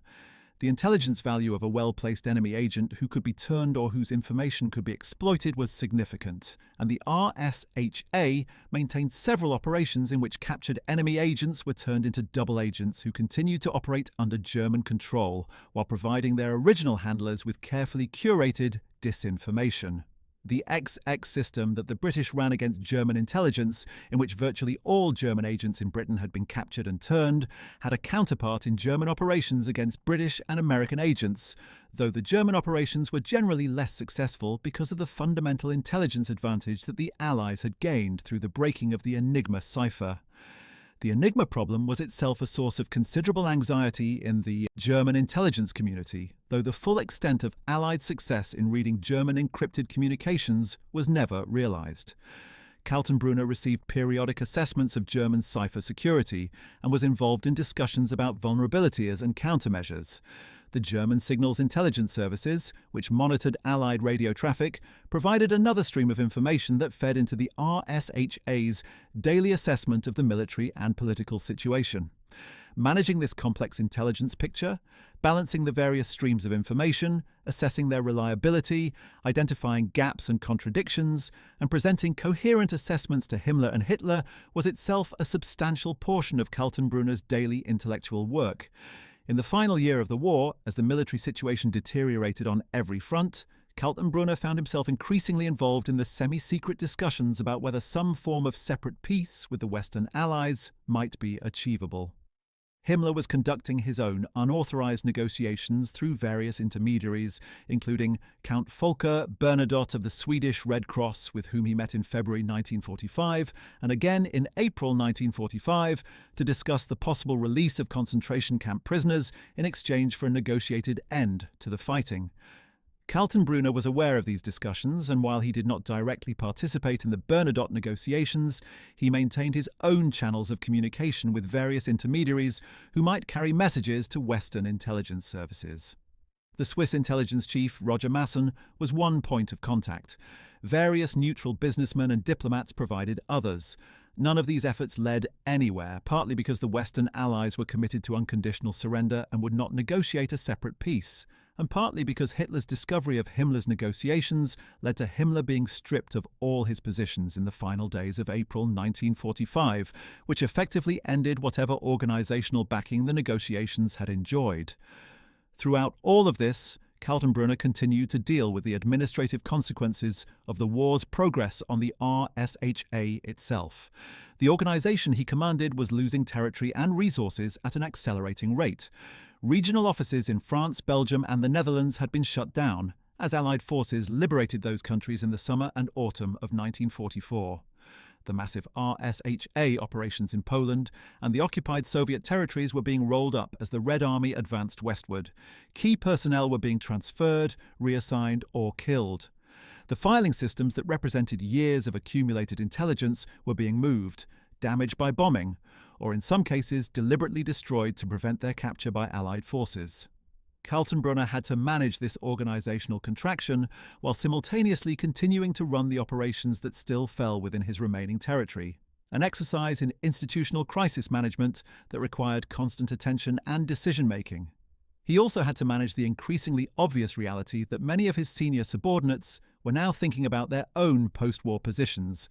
The intelligence value of a well-placed enemy agent who could be turned or whose information could be exploited was significant, and the RSHA maintained several operations in which captured enemy agents were turned into double agents who continued to operate under German control while providing their original handlers with carefully curated disinformation. The XX system that the British ran against German intelligence, in which virtually all German agents in Britain had been captured and turned, had a counterpart in German operations against British and American agents, though the German operations were generally less successful because of the fundamental intelligence advantage that the Allies had gained through the breaking of the Enigma cipher. The Enigma problem was itself a source of considerable anxiety in the German intelligence community, though the full extent of Allied success in reading German encrypted communications was never realized. Kaltenbrunner received periodic assessments of German cipher security and was involved in discussions about vulnerabilities and countermeasures. The German Signals Intelligence Services, which monitored Allied radio traffic, provided another stream of information that fed into the RSHA's daily assessment of the military and political situation. Managing this complex intelligence picture, balancing the various streams of information, assessing their reliability, identifying gaps and contradictions, and presenting coherent assessments to Himmler and Hitler was itself a substantial portion of Kaltenbrunner's daily intellectual work. In the final year of the war, as the military situation deteriorated on every front, Kaltenbrunner found himself increasingly involved in the semi-secret discussions about whether some form of separate peace with the Western Allies might be achievable. Himmler was conducting his own unauthorized negotiations through various intermediaries, including Count Volker Bernadotte of the Swedish Red Cross, with whom he met in February 1945, and again in April 1945, to discuss the possible release of concentration camp prisoners in exchange for a negotiated end to the fighting. Kaltenbrunner was aware of these discussions, and while he did not directly participate in the Bernadotte negotiations, he maintained his own channels of communication with various intermediaries who might carry messages to Western intelligence services. The Swiss intelligence chief, Roger Masson, was one point of contact. Various neutral businessmen and diplomats provided others. None of these efforts led anywhere, partly because the Western Allies were committed to unconditional surrender and would not negotiate a separate peace, and partly because Hitler's discovery of Himmler's negotiations led to Himmler being stripped of all his positions in the final days of April 1945, which effectively ended whatever organizational backing the negotiations had enjoyed. Throughout all of this, Kaltenbrunner continued to deal with the administrative consequences of the war's progress on the RSHA itself. The organization he commanded was losing territory and resources at an accelerating rate. Regional offices in France, Belgium, and the Netherlands had been shut down, as Allied forces liberated those countries in the summer and autumn of 1944. The massive RSHA operations in Poland and the occupied Soviet territories were being rolled up as the Red Army advanced westward. Key personnel were being transferred, reassigned, or killed. The filing systems that represented years of accumulated intelligence were being moved, damaged by bombing, or in some cases deliberately destroyed to prevent their capture by Allied forces. Kaltenbrunner had to manage this organizational contraction while simultaneously continuing to run the operations that still fell within his remaining territory, an exercise in institutional crisis management that required constant attention and decision-making. He also had to manage the increasingly obvious reality that many of his senior subordinates were now thinking about their own post-war positions,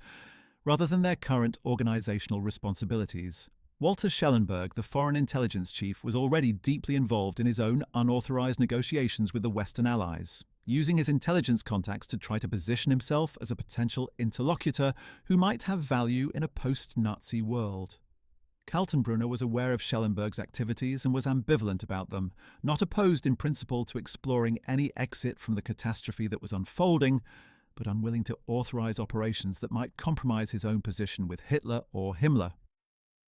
rather than their current organizational responsibilities. Walter Schellenberg, the foreign intelligence chief, was already deeply involved in his own unauthorized negotiations with the Western Allies, using his intelligence contacts to try to position himself as a potential interlocutor who might have value in a post-Nazi world. Kaltenbrunner was aware of Schellenberg's activities and was ambivalent about them, not opposed in principle to exploring any exit from the catastrophe that was unfolding, but unwilling to authorize operations that might compromise his own position with Hitler or Himmler.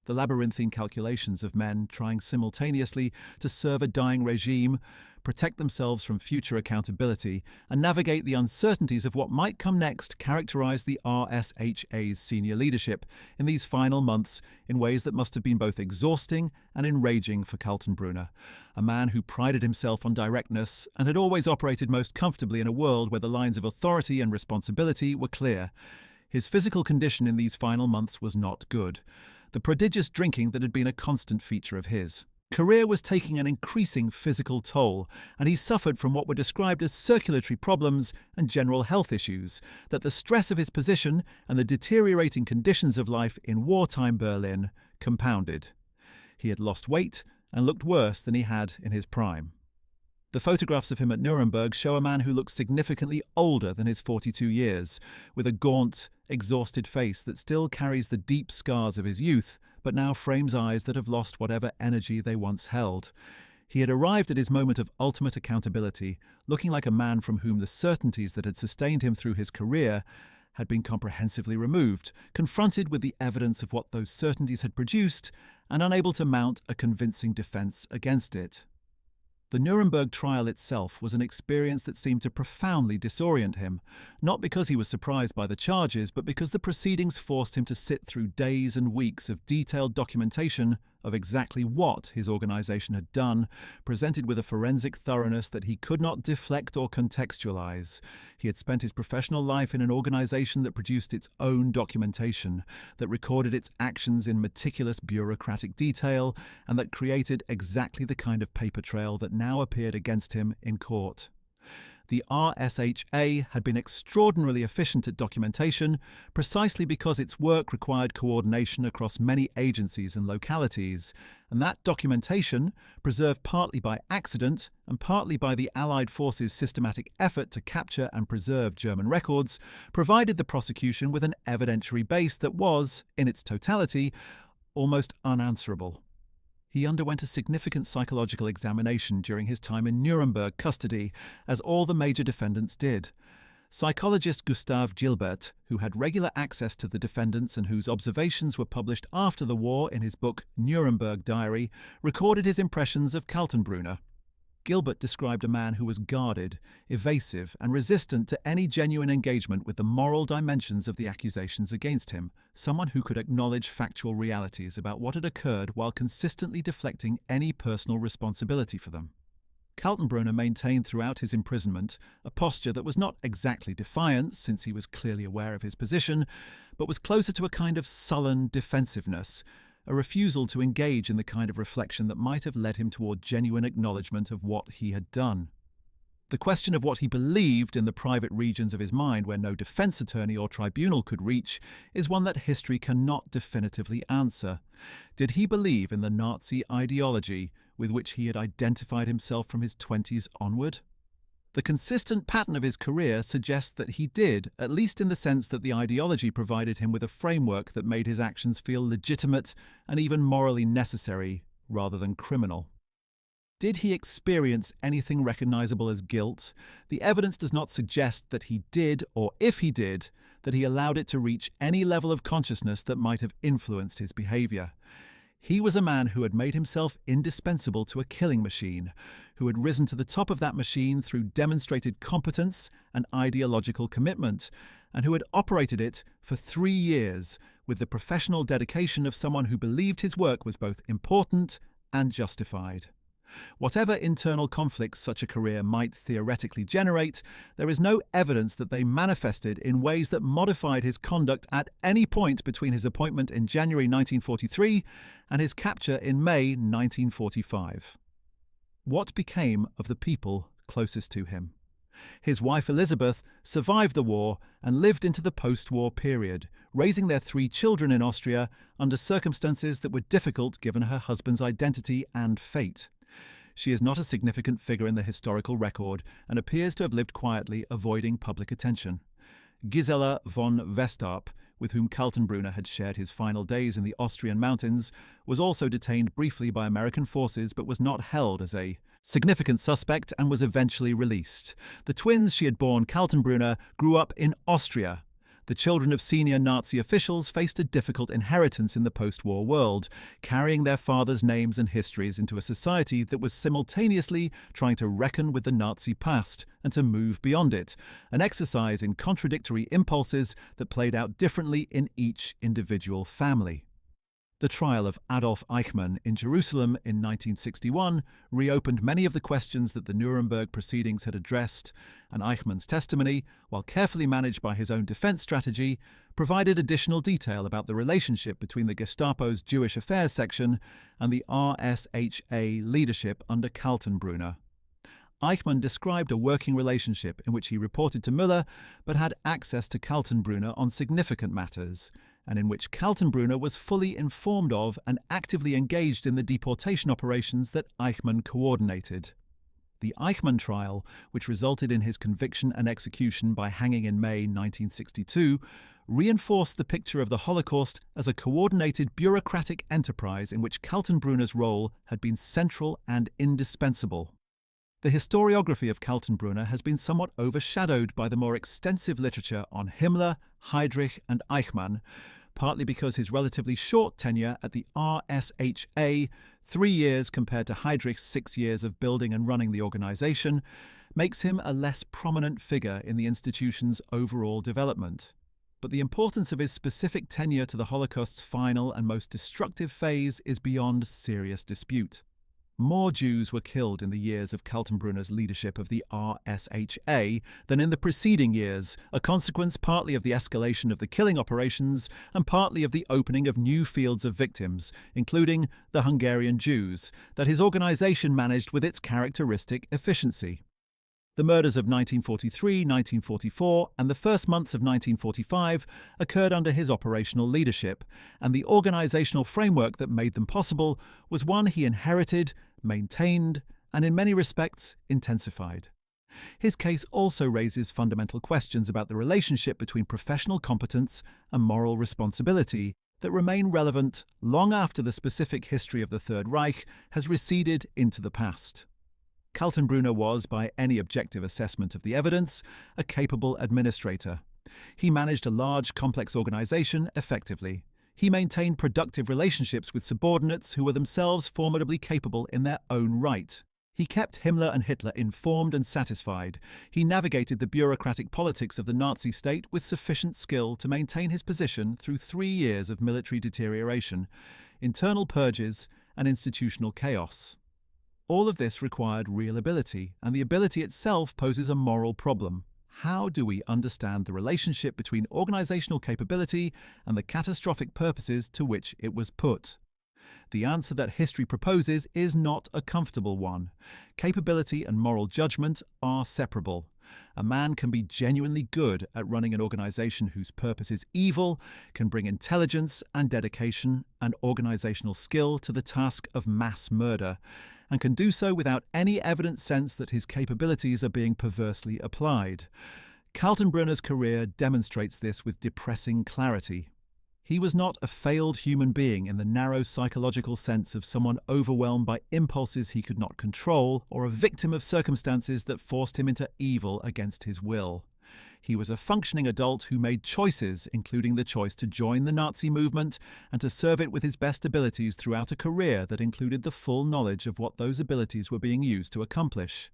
The labyrinthine calculations of men trying simultaneously to serve a dying regime, protect themselves from future accountability, and navigate the uncertainties of what might come next characterized the RSHA's senior leadership in these final months in ways that must have been both exhausting and enraging for Kaltenbrunner, a man who prided himself on directness and had always operated most comfortably in a world where the lines of authority and responsibility were clear. His physical condition in these final months was not good. The prodigious drinking that had been a constant feature of his career was taking an increasing physical toll, and he suffered from what were described as circulatory problems and general health issues that the stress of his position and the deteriorating conditions of life in wartime Berlin compounded. He had lost weight and looked worse than he had in his prime. The photographs of him at Nuremberg show a man who looks significantly older than his 42 years, with a gaunt, exhausted face that still carries the deep scars of his youth, but now frames eyes that have lost whatever energy they once held. He had arrived at his moment of ultimate accountability, looking like a man from whom the certainties that had sustained him through his career had been comprehensively removed, confronted with the evidence of what those certainties had produced, and unable to mount a convincing defense against it. The Nuremberg trial itself was an experience that seemed to profoundly disorient him, not because he was surprised by the charges, but because the proceedings forced him to sit through days and weeks of detailed documentation of exactly what his organization had done, presented with a forensic thoroughness that he could not deflect or contextualize. He had spent his professional life in an organization that produced its own documentation, that recorded its actions in meticulous bureaucratic detail, and that created exactly the kind of paper trail that now appeared against him in court. The RSHA had been extraordinarily efficient at documentation, precisely because its work required coordination across many agencies and localities, and that documentation, preserved partly by accident and partly by the Allied forces' systematic effort to capture and preserve German records, provided the prosecution with an evidentiary base that was, in its totality, almost unanswerable. He underwent a significant psychological examination during his time in Nuremberg custody, as all the major defendants did. Psychologist Gustav Gilbert, who had regular access to the defendants and whose observations were published after the war in his book Nuremberg Diary, recorded his impressions of Kaltenbrunner. Gilbert described a man who was guarded, evasive, and resistant to any genuine engagement with the moral dimensions of the accusations against him, someone who could acknowledge factual realities about what had occurred while consistently deflecting any personal responsibility for them. Kaltenbrunner maintained throughout his imprisonment a posture that was not exactly defiance, since he was clearly aware of his position, but was closer to a kind of sullen defensiveness, a refusal to engage in the kind of reflection that might have led him toward genuine acknowledgement of what he had done. The question of what he believed in the private regions of his mind where no defense attorney or tribunal could reach is one that history cannot definitively answer. Did he believe in the Nazi ideology with which he had identified himself from his 20s onward? The consistent pattern of his career suggests that he did, at least in the sense that the ideology provided him with a framework that made his actions feel legitimate and even morally necessary rather than criminal. Did he experience anything recognizable as guilt? The evidence does not suggest that he did, or if he did, that he allowed it to reach any level of consciousness that might have influenced his behavior. He was a man who had made himself indispensable to a killing machine, who had risen to the top of that machine through demonstrated competence and ideological commitment, and who had operated it for 3 years with the professional dedication of someone who believed his work was both important and justified. Whatever internal conflicts such a career might theoretically generate, there is no evidence that they manifested in ways that modified his conduct at any point between his appointment in January 1943 and his capture in May 1945. What became of the people closest to him? His wife Elizabeth survived the war and lived into the post-war period, raising their 3 children in Austria under circumstances that were difficult given her husband's identity and fate. She is not a significant figure in the historical record and appears to have lived quietly, avoiding public attention. Gisela von Westarp, with whom Kaltenbrunner had shared his final days in the Austrian mountains, was also detained briefly by American forces but was not held as a significant suspect and was eventually released. The twins she had borne, Kaltenbrunner, grew up in Austria. The children of senior Nazi officials faced a difficult inheritance in the post-war world, carrying their fathers' names and histories into a society that was simultaneously trying to reckon with the Nazi past and to move beyond it, an exercise in contradictory impulses that played out differently in each individual family. The trial of Adolf Eichmann in Jerusalem in 1961 reopened many of the questions that the Nuremberg proceedings had addressed, and Eichmann's testimony, while carefully managed by his own defense strategy, provided additional detail about the relationship between the Gestapo's Jewish Affairs section and the RSHA leadership under Kaltenbrunner. Eichmann described a working relationship in which he reported to Müller but had access to Kaltenbrunner on significant matters, and in which Kaltenbrunner was fully informed of and actively engaged in the deportation operations that Eichmann coordinated. The Eichmann trial, which resulted in his conviction and execution by hanging in May 1962, reinforced the picture of the Holocaust as a coordinated bureaucratic enterprise in which Kaltenbrunner's role had been central and indispensable. The historiography of Kaltenbrunner has been somewhat overshadowed by the more extensive literature on Himmler, Heydrich and Eichmann, partly because his relatively short tenure at the RSHA, 3 years compared to Heydrich's 6 years of building and running the organization, makes him a less prominent figure in the institution's overall development. But the importance of his specific tenure to the Holocaust's final and most destructive phase is beyond serious dispute. More Jews were killed in the years of Kaltenbrunner's leadership of the RSHA than in the preceding years, a consequence partly of the escalation of the killing operations and partly of the opening of new fields of victims, including the Hungarian Jews, that his organization managed with its characteristic efficiency. The murders of 1943, 1944, and the first months of 1945 occurred under his operational leadership, and the organizational framework that made them possible was one he inherited, maintained, and in many respects intensified. His case also raises fundamental questions about the relationship between professional competence and moral responsibility that remain relevant long after the specific history of the Third Reich has receded into the past. Kaltenbrunner was, by any objective assessment of the evidence, a capable administrator. He managed a large, complex organization effectively. He maintained productive relationships with subordinates who were themselves formidably capable in their own right. He kept Himmler and Hitler informed and satisfied. He navigated the bureaucratic politics of the Nazi state with sufficient skill to maintain his position through 3 years of military deterioration, internal purges, and institutional chaos. All of this required real ability, and the ability itself poses a moral problem. How do we understand the relationship between organizational capability and the catastrophic purposes to which it was put? The answer that history proposes is not a comfortable one. Capability and moral judgment are separable. A man can be genuinely good at running an organization whose purpose is evil, can bring intelligence and dedication and organizational skill to the task of mass murder, and can do so without any evident sense that his capabilities are being perversely applied. Kaltenbrunner's career demonstrates this with depressing clarity. He was not a failed human being in the narrow psychological sense of someone overwhelmed by impulses he could not control, or a victim of circumstances that forced him into evil against his will. He was a functioning adult who made choices, including the choice to join the Nazi movement and to serve it with his best abilities throughout a career that included the full knowledge of what those abilities were being used to accomplish.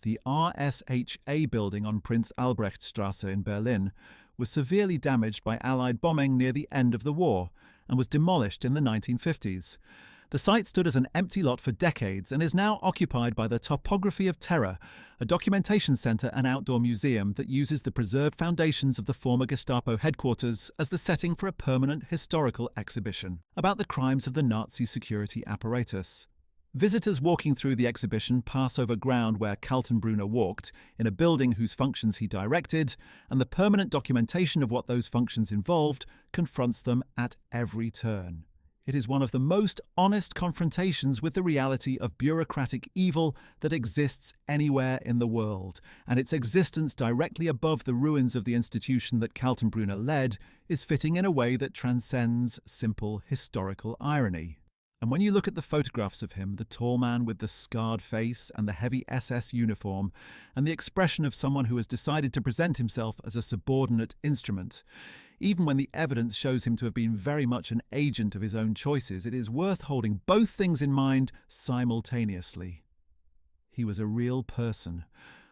The RSHA building on Prinz Albrechtstrasse in Berlin was severely damaged by Allied bombing near the end of the war and was demolished in the 1950s. The site stood as an empty lot for decades and is now occupied by the Topography of Terror, a documentation centre and outdoor museum that uses the preserved foundations of the former Gestapo headquarters as the setting for a permanent historical exhibition about the crimes of the Nazi security apparatus. Visitors walking through the exhibition pass over ground where Kaltenbrunner walked, in a building whose functions he directed, and the permanent documentation of what those functions involved confronts them at every turn. It is one of the most honest confrontations with the reality of bureaucratic evil that exists anywhere in the world, and its existence directly above the ruins of the institution that Kaltenbrunner led is fitting in a way that transcends simple historical irony. And when you look at the photographs of him, the tall man with the scarred face and the heavy SS uniform, and the expression of someone who has decided to present himself as a subordinate instrument, even when the evidence shows him to have been very much an agent of his own choices, it is worth holding both things in mind simultaneously. He was a real person,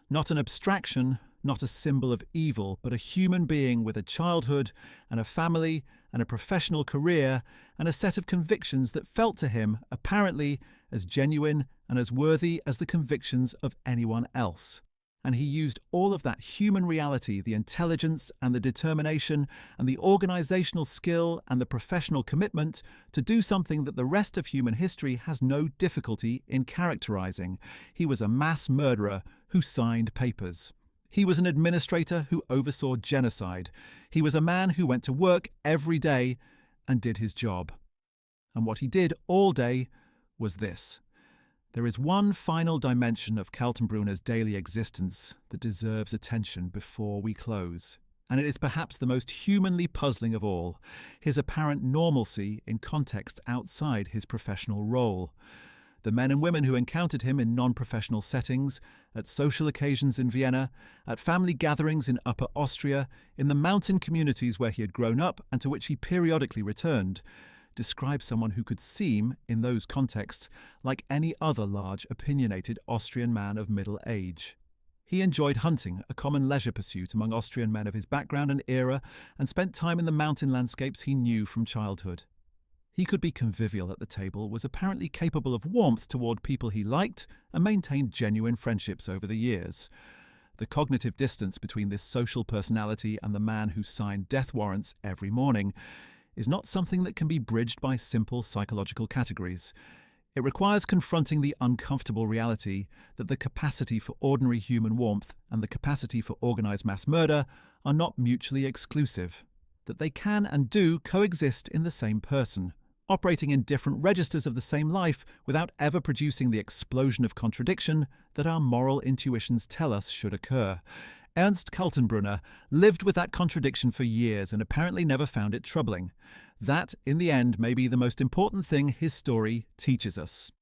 not an abstraction, not a symbol of evil, but a human being with a childhood and a family and a professional career and a set of convictions that felt to him, apparently, as genuine and as worthy as the convictions of anyone else. And he used all of that human reality, the intelligence and the determination and the organizational skill and the professional commitment to do something that the rest of human history has no difficulty in characterizing. He was a mass murderer who signed papers. He was an administrator who oversaw genocide. He was a man who went to work every day and did his job. And what he did all day was this. There is one final dimension of Kaltenbrunner's daily existence that deserves attention before we close. And it is perhaps the most humanly puzzling of all, his apparent normalcy in context outside his professional role. The men and women who encountered him in non-professional settings, at social occasions in Vienna, at family gatherings in Upper Austria, in the mountain communities where he had grown up and to which he periodically returned, describe someone who could seem, in those contexts, like any other large, opinionated Austrian man of middle age. He enjoyed hunting, a common leisure pursuit among Austrian men of his background and era, and spent time in the mountain landscapes he knew from childhood. He could be convivial at the table, was apparently capable of warmth toward people he liked, and maintained genuine friendships over the years. The cognitive distance between this social personality and the man who signed death warrants every morning is not something that can be bridged by simple psychological categories. It requires confronting the uncomfortable reality that the capacity for ordinary human warmth and the capacity for organized mass murder are not mutually exclusive, that they can and do coexist in the same person, operating in different registers of the same life without ever producing the explosion of contradiction that our moral intuitions tell us should occur. Ernst Kaltenbrunner lived with that contradiction for years and apparently never found it troubling. That, in the end, may be the most important thing his story teaches us.